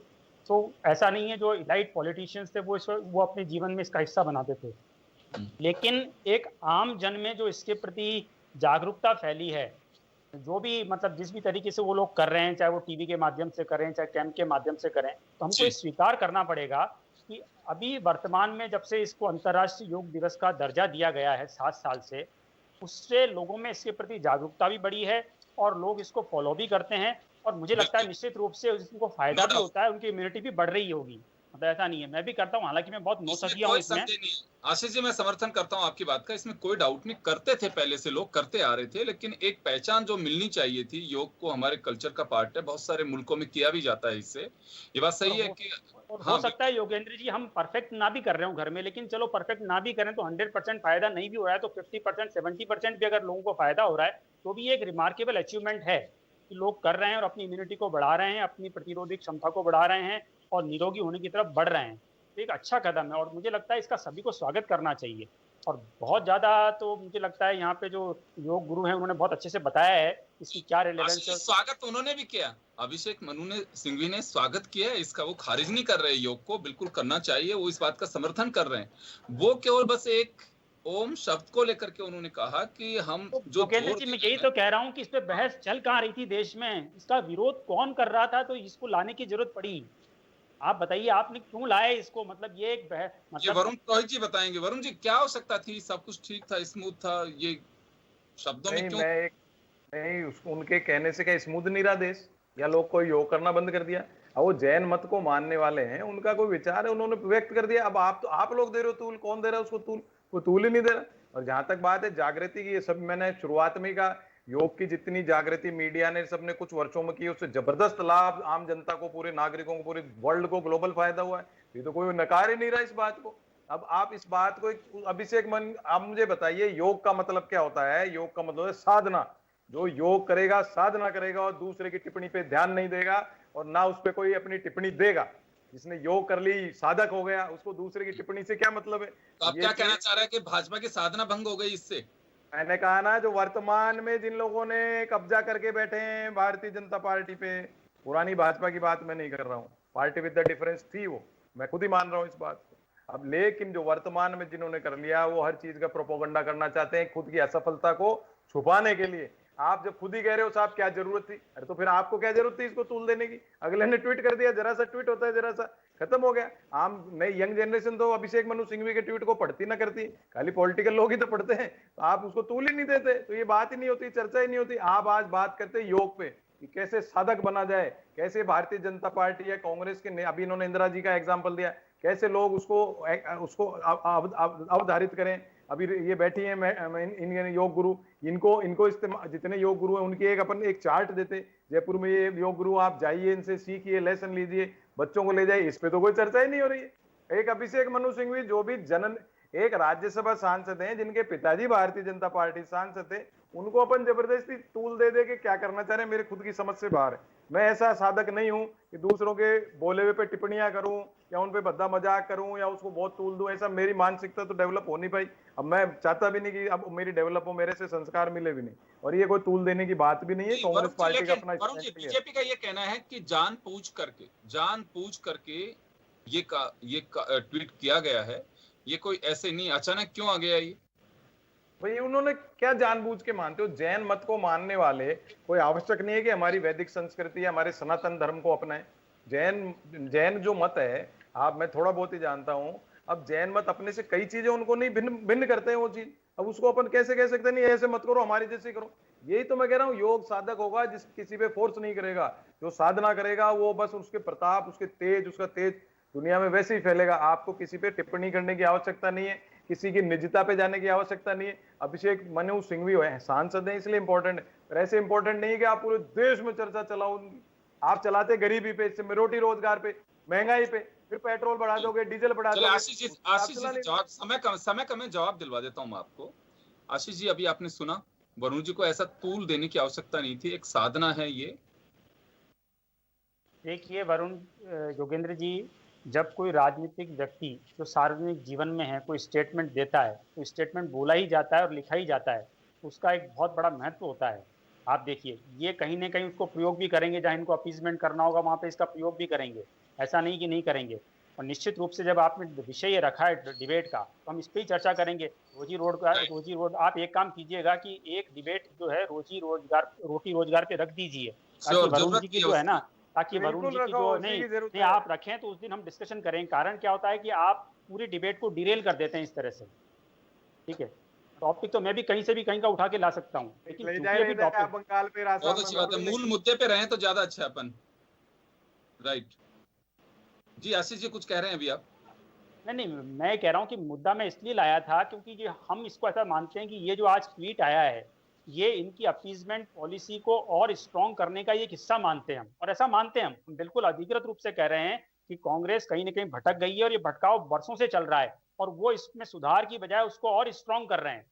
Speaker 6: तो ऐसा नहीं है, जो इलाइट पॉलिटिशियंस थे वो अपने जीवन में इसका हिस्सा बनाते थे। लेकिन एक आम जन में जो इसके प्रति जागरूकता फैली है, जो भी मतलब जिस भी तरीके से वो लोग कर रहे हैं, चाहे वो टीवी के माध्यम से करें, चाहे कैंप के माध्यम से करें, तो हमको ये स्वीकार करना पड़ेगा कि अभी वर्तमान में जब से इसको अंतर्राष्ट्रीय योग दिवस का दर्जा दिया गया है 7 साल से, उससे लोगों में इसके प्रति जागरूकता भी बढ़ी है और लोग इसको फॉलो भी करते हैं। और मुझे लगता है निश्चित रूप से उनको फायदा भी होता है, उनकी इम्यूनिटी भी बढ़ रही होगी। मतलब ऐसा नहीं है, मैं भी करता हूँ, हालांकि मैं बहुत नौसखिया हूँ इसमें।
Speaker 3: आशीष जी, मैं समर्थन करता हूँ आपकी बात का, इसमें कोई डाउट नहीं। करते थे, पहले से लोग करते आ रहे थे, लेकिन एक पहचान जो मिलनी चाहिए थी, योग को हमारे कल्चर का पार्ट है, बहुत सारे मुल्कों में किया भी जाता है इससे, ये बात सही है कि
Speaker 6: हो सकता है योगेंद्र जी हम परफेक्ट ना भी कर रहे हो घर में, लेकिन चलो परफेक्ट ना भी करें तो 100% फायदा नहीं भी हो रहा है तो 50% 70% भी अगर लोगों को फायदा हो रहा है तो भी एक रिमार्केबल अचीवमेंट है कि लोग कर रहे हैं और अपनी इम्यूनिटी को बढ़ा रहे हैं, अपनी प्रतिरोधक क्षमता को बढ़ा रहे हैं और निरोगी होने की तरफ बढ़ रहे हैं। तो एक अच्छा कदम है और मुझे लगता है इसका सभी को स्वागत करना चाहिए। और बहुत ज़्यादा तो मुझे लगता है यहाँ पे जो योग गुरु हैं उन्होंने बहुत अच्छे से बताया है इसकी क्या रिलेवेंस है।
Speaker 3: स्वागत उन्होंने भी किया, अभिषेक मनु सिंघवी ने स्वागत किया है इसका, वो खारिज नहीं कर रहे योग को, बिल्कुल करना चाहिए, वो इस बात का समर्थन कर रहे हैं। वो केवल बस एक ओम शब्द को लेकर के उन्होंने कहा कि हम
Speaker 6: तो
Speaker 3: जो
Speaker 6: योगेंद्र जी, मैं यही तो कह रहा हूँ कि इस पे बहस चल कहाँ रही थी देश में, इसका विरोध कौन कर रहा था, तो इसको लाने की जरूरत पड़ी। आप बताइए, आपने क्यों लाया इसको? मतलब ये एक
Speaker 3: ये
Speaker 6: मतलब
Speaker 3: वरुण रोहित जी बताएंगे। वरुण जी, क्या आवश्यकता थी? सब कुछ ठीक था, स्मूथ था, ये शब्दों में
Speaker 5: नहीं,
Speaker 3: क्यों?
Speaker 5: नहीं, उसको उनके कहने से क्या स्मूथ नहीं रहा देश, या लोग कोई योग करना बंद कर दिया? अब वो जैन मत को मानने वाले हैं, उनका कोई विचार है, उन्होंने व्यक्त कर दिया। अब आप लोग दे रहे हो तूल, कौन दे रहा है उसको तूल? वो तूल ही नहीं दे रहा। और जहां तक बात है जागृति की, ये सब मैंने शुरुआत में ही कहा, योग की जितनी जागृति मीडिया ने सबने कुछ वर्षों में की, उससे जबरदस्त लाभ आम जनता को, पूरे नागरिकों को, पूरे वर्ल्ड को ग्लोबल फायदा हुआ है। ये तो कोई नकार ही नहीं रहा इस बात को। अब आप इस बात को अभिषेक मन, आप मुझे बताइए योग का मतलब क्या होता है? योग का मतलब है साधना। जो योग करेगा, साधना करेगा और दूसरे की टिप्पणी पे ध्यान नहीं देगा और ना उस पर कोई अपनी टिप्पणी देगा, जिसने योग कर ली साधक हो गया, उसको दूसरे की टिप्पणी से क्या मतलब है?
Speaker 3: तो आप क्या कहना चाह रहे हैं कि भाजपा की साधना भंग हो गई इससे?
Speaker 5: मैंने कहा ना, जो वर्तमान में जिन लोगों ने कब्जा करके बैठे हैं भारतीय जनता पार्टी पे, पुरानी भाजपा की बात मैं नहीं कर रहा हूँ, पार्टी विद द डिफरेंस थी वो, मैं खुद ही मान रहा हूँ इस बात को। अब लेकिन जो वर्तमान में जिन्होंने कर लिया, वो हर चीज का प्रोपोगंडा करना चाहते हैं खुद की असफलता को छुपाने के लिए। आप जब खुद ही कह रहे हो साहब क्या जरूरत थी, अरे तो फिर आपको क्या जरूरत थी इसको तूल देने की? अगले ने ट्वीट कर दिया, जरा सा ट्वीट होता है, जरा सा खत्म हो गया। आम नई यंग जनरेशन तो अभिषेक मनु सिंघवी के ट्वीट को पढ़ती ना करती, खाली पॉलिटिकल लोग ही तो पढ़ते हैं। तो आप उसको तूल ही नहीं देते, तो ये बात ही नहीं होती, चर्चा ही नहीं होती। आप आज बात करते योग पे कि कैसे साधक बना जाए, कैसे भारतीय जनता पार्टी या कांग्रेस के, अभी इन्होंने इंदिरा जी का एग्जाम्पल दिया, कैसे लोग उसको अवधारित करें। अभी ये बैठी हैं इन योग गुरु, इनको इस्तेमाल, जितने योग गुरु हैं उनकी अपन एक चार्ट देते, जयपुर में ये योग गुरु, आप जाइए, इनसे सीखिए, लेसन लीजिए, बच्चों को ले जाइए। इस पे तो कोई चर्चा ही नहीं हो रही है। एक अभिषेक मनु सिंघवी जो भी एक राज्यसभा सांसद हैं, जिनके पिताजी भारतीय जनता पार्टी सांसद थे, उनको अपन जबरदस्ती टूल दे दे के क्या करना चाह रहे हैं, मेरे खुद की समझ से बाहर है। मैं ऐसा साधक नहीं हूं कि दूसरों के बोले हुए पे टिप्पणियां करूं या उन पे भद्दा मजाक करूं या उसको बहुत तूल दूं। ऐसा मेरी मानसिकता तो डेवलप हो नहीं पाई। अब मैं चाहता भी नहीं कि अब मेरी डेवलप हो, मेरे से संस्कार मिले भी नहीं, और ये कोई तूल देने की बात भी नहीं है। कांग्रेस पार्टी का अपना
Speaker 3: बीजेपी का ये कहना है कि जानबूझ करके ये ट्वीट किया गया है, ये कोई ऐसे नहीं अचानक क्यों आ गया ये?
Speaker 5: भाई उन्होंने क्या जानबूझ के मानते हो? जैन मत को मानने कोई आवश्यक नहीं है कि हमारी वैदिक संस्कृति या हमारे सनातन धर्म को अपनाएं। जैन जो मत है, मैं थोड़ा बहुत ही जानता हूं। अब जैन मत अपने से कई चीजें उनको नहीं भिन्न करते हैं वो चीज। अब उसको अपन कैसे कह सकते नहीं ऐसे मत करो, हमारी जैसे करो? यही तो मैं कह रहा हूँ, योग साधक होगा जिस किसी पे फोर्स नहीं करेगा, जो साधना करेगा वो बस उसके प्रताप, उसका तेज दुनिया में वैसे ही फैलेगा। आपको किसी पे टिप्पणी करने की आवश्यकता नहीं है, किसी की निजता पे जाने की आवश्यकता नहीं है। अभिषेक मनु सिंघवी है, सांसद है इसलिए इंपॉर्टेंट है, पर ऐसे इंपॉर्टेंट नहीं है कि आप पूरे देश में चर्चा चलाओ। आप चलाते गरीबी पे, रोटी रोजगार पे, महंगाई पे, फिर पेट्रोल बढ़ा दोगे, डीजल बढ़ा दोगे।
Speaker 3: आशीष जी जवाब, समय कम है, जवाब दिलवा देता हूं मैं आपको। आशीष जी, अभी आपने सुना, वरुण जी को ऐसा तूल देने की आवश्यकता नहीं थी, एक साधना है ये।
Speaker 6: देखिए वरुण, योगेंद्र जी, जब कोई राजनीतिक व्यक्ति जो सार्वजनिक जीवन में है कोई स्टेटमेंट देता है, तो स्टेटमेंट बोला ही जाता है और लिखा ही जाता है, उसका एक बहुत बड़ा महत्व होता है। आप देखिए, ये कहीं ना कहीं उसको प्रयोग भी करेंगे, जहाँ इनको अपीसमेंट करना होगा वहाँ पे इसका प्रयोग भी करेंगे, ऐसा नहीं कि नहीं करेंगे। और निश्चित रूप से जब आपने विषय रखा है डिबेट का, तो हम इस पर ही चर्चा करेंगे। रोजी रोड आप एक काम कीजिएगा कि एक डिबेट जो है रोटी रोजगार पे रख दीजिए, ताकि वरुण जी की जो है ना, ताकि वरुण जी की जो नहीं आप रखें तो उस दिन हम डिस्कशन करेंगे। कारण क्या होता है कि आप पूरी डिबेट को डिरेल कर देते हैं इस तरह से। ठीक है, टॉपिक तो मैं भी कहीं से भी कहीं का उठा के ला सकता हूँ, लेकिन
Speaker 3: बहुत अच्छी बात है, मूल मुद्दे पे रहें तो ज्यादा अच्छा है अपन। राइट जी, आशीष जी कुछ कह रहे हैं अभी आप?
Speaker 6: नहीं, मैं कह रहा हूँ कि मुद्दा मैं इसलिए लाया था क्योंकि ये हम इसको ऐसा मानते हैं कि ये जो आज ट्वीट आया है, ये इनकी अपीजमेंट पॉलिसी को और स्ट्रॉन्ग करने का ये हिस्सा मानते हैं हम, और ऐसा मानते हैं हम बिल्कुल अधिकृत रूप से कह रहे हैं कि कांग्रेस कहीं ना कहीं भटक गई है और ये भटकाव वर्षों से चल रहा है, और वो इसमें सुधार की बजाय उसको और स्ट्रॉन्ग कर रहे हैं,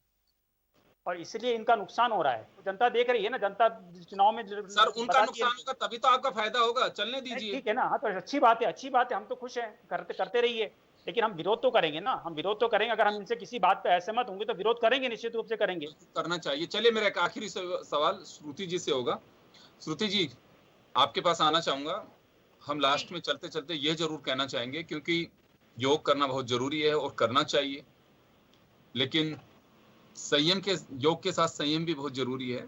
Speaker 6: और इसलिए इनका नुकसान हो रहा है। तो जनता देख रही है ना, जनता चुनाव में
Speaker 3: सर उनका नुकसान होगा तभी तो आपका फायदा होगा, चलने दीजिए।
Speaker 6: ठीक है ना, हाँ तो अच्छी बात है, हम तो खुश हैं, करते रहिए, लेकिन हम विरोध तो करेंगे ना, हम विरोध तो करेंगे। अगर हम इनसे किसी बात पे असहमत होंगे तो विरोध करेंगे, निश्चित रूप से करेंगे,
Speaker 3: करना चाहिए। चलिए, मेरा एक आखिरी सवाल श्रुति जी से होगा। श्रुति जी, आपके पास आना चाहूंगा। हम लास्ट में चलते चलते ये जरूर कहना चाहेंगे, क्योंकि योग करना बहुत जरूरी है और करना चाहिए, लेकिन योग के साथ संयम भी बहुत जरूरी है।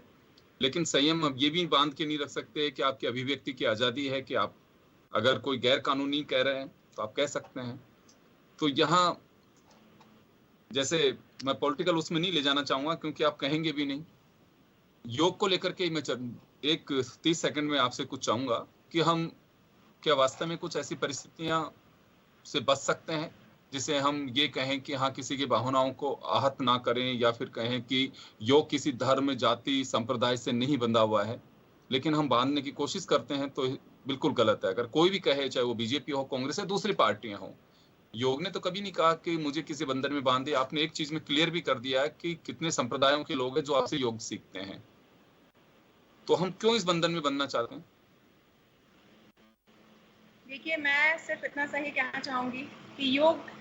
Speaker 3: लेकिन संयम अब ये भी बांध के नहीं रख सकते कि आपकी अभिव्यक्ति की आजादी है कि आप अगर कोई गैर कानूनी कह रहे हैं तो आप कह सकते हैं। तो यहाँ जैसे मैं पॉलिटिकल उसमें नहीं ले जाना चाहूंगा क्योंकि आप कहेंगे भी नहीं। योग को लेकर के मैं 30 सेकंड में आपसे कुछ चाहूंगा कि हम क्या वास्तव में कुछ ऐसी परिस्थितियां से बच सकते हैं जिसे हम ये कहें कि हाँ किसी की भावनाओं को आहत ना करें, या फिर कहें कि योग किसी धर्म, जाति, संप्रदाय से नहीं बंधा हुआ है, लेकिन हम बांधने की कोशिश करते हैं तो बिल्कुल गलत है। अगर कोई भी कहे, चाहे वो बीजेपी हो, कांग्रेस या दूसरी पार्टियां हो, योग ने तो कभी नहीं कहा कि मुझे किसी बंधन में बांधे। आपने एक चीज में क्लियर भी कर दिया है कि कितने संप्रदायों के लोग हैं जो आपसे योग सीखते हैं, तो हम क्यों इस बंधन में बंधना चाहते हैं?
Speaker 4: देखिए, मैं सिर्फ इतना सही कहना चाहूंगी कि योग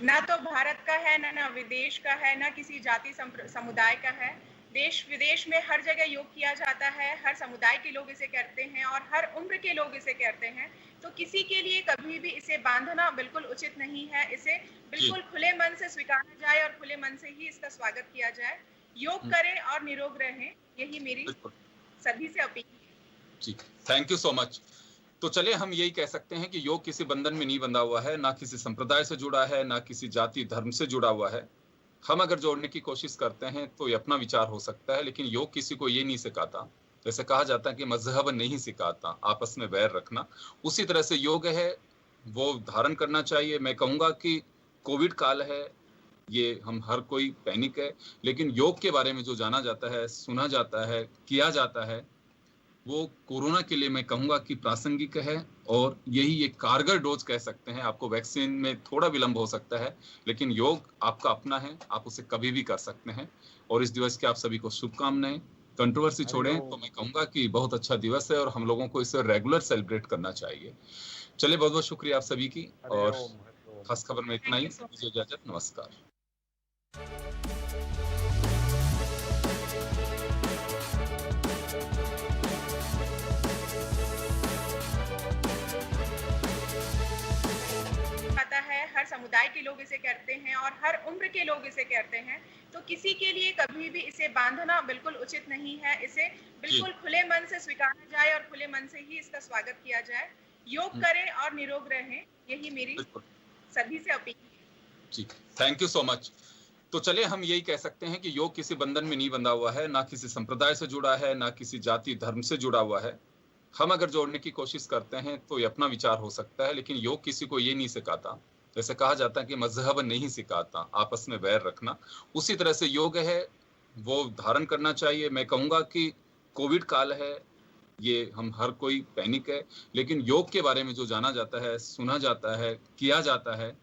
Speaker 4: ना तो भारत का है, ना विदेश का है, ना किसी जाति समुदाय का है। देश विदेश में हर जगह योग किया जाता है, हर समुदाय के लोग इसे करते हैं और हर उम्र के लोग इसे करते हैं। तो किसी के लिए कभी भी इसे बांधना बिल्कुल उचित नहीं है। इसे बिल्कुल खुले मन से स्वीकारा जाए और खुले मन से ही इसका स्वागत किया जाए। योग करें और निरोग रहें, यही मेरी सभी से अपील है।
Speaker 3: ठीक, थैंक यू सो मच। तो चलिए हम यही कह सकते हैं कि योग किसी बंधन में नहीं बंधा हुआ है, ना किसी संप्रदाय से जुड़ा है, ना किसी जाति धर्म से जुड़ा हुआ है। हम अगर जोड़ने की कोशिश करते हैं तो ये अपना विचार हो सकता है, लेकिन योग किसी को ये नहीं सिखाता। जैसे कहा जाता है कि मजहब नहीं सिखाता आपस में वैर रखना, उसी तरह से योग है वो धारण करना चाहिए। मैं कहूँगा कि कोविड काल है, ये हम हर कोई पैनिक है, लेकिन योग के बारे में जो जाना जाता है, सुना जाता है, किया जाता है, वो कोरोना के लिए मैं कहूँगा कि प्रासंगिक है और यही एक कारगर डोज कह सकते हैं। आपको वैक्सीन में थोड़ा विलंब हो सकता है, लेकिन योग आपका अपना है, आप उसे कभी भी कर सकते हैं। और इस दिवस की आप सभी को शुभकामनाएं। कंट्रोवर्सी छोड़ें तो मैं कहूँगा कि बहुत अच्छा दिवस है और हम लोगों को इसे रेगुलर सेलिब्रेट करना चाहिए। चलिए, बहुत बहुत शुक्रिया आप सभी की, और खास खबर में इतना ही। मुझे इजाजत, नमस्कार।
Speaker 4: हर समुदाय के लोग इसे करते हैं और हर उम्र के लोग इसे करते हैं। तो किसी के लिए कभी भी इसे बांधना बिल्कुल उचित नहीं है। इसे बिल्कुल खुले मन से स्वीकारा जाए और खुले मन से ही इसका स्वागत किया जाए। योग करें और निरोग रहें, यही मेरी सभी से अपील है।
Speaker 3: ठीक, थैंक यू सो मच। तो चलिए हम यही कह सकते हैं कि योग किसी बंधन में नहीं बंधा हुआ है, ना किसी संप्रदाय से जुड़ा है, ना किसी जाति धर्म से जुड़ा हुआ है। हम अगर जोड़ने की कोशिश करते हैं तो ये अपना विचार हो सकता है, लेकिन योग किसी को ये नहीं सिखाता। जैसे कहा जाता है कि मजहब नहीं सिखाता आपस में वैर रखना, उसी तरह से योग है वो धारण करना चाहिए। मैं कहूँगा कि कोविड काल है, ये हम हर कोई पैनिक है, लेकिन योग के बारे में जो जाना जाता है, सुना जाता है, किया जाता है,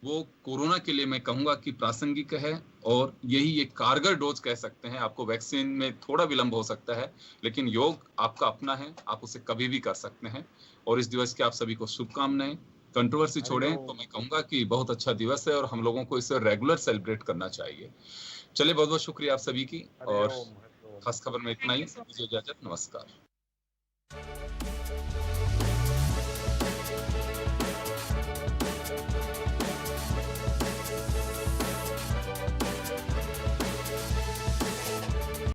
Speaker 3: वो कोरोना के लिए मैं कहूँगा कि प्रासंगिक है और यही एक कारगर डोज कह सकते हैं। आपको वैक्सीन में थोड़ा विलंब हो सकता है, लेकिन योग आपका अपना है, आप उसे कभी भी कर सकते हैं। और इस दिवस की आप सभी को शुभकामनाएं। कंट्रोवर्सी छोड़ें तो मैं कहूँगा कि बहुत अच्छा दिवस है और हम लोगों को इसे रेगुलर सेलिब्रेट करना चाहिए। चलिए, बहुत बहुत शुक्रिया आप सभी की, और खास खबर में इतना ही। मुझे इजाजत, नमस्कार।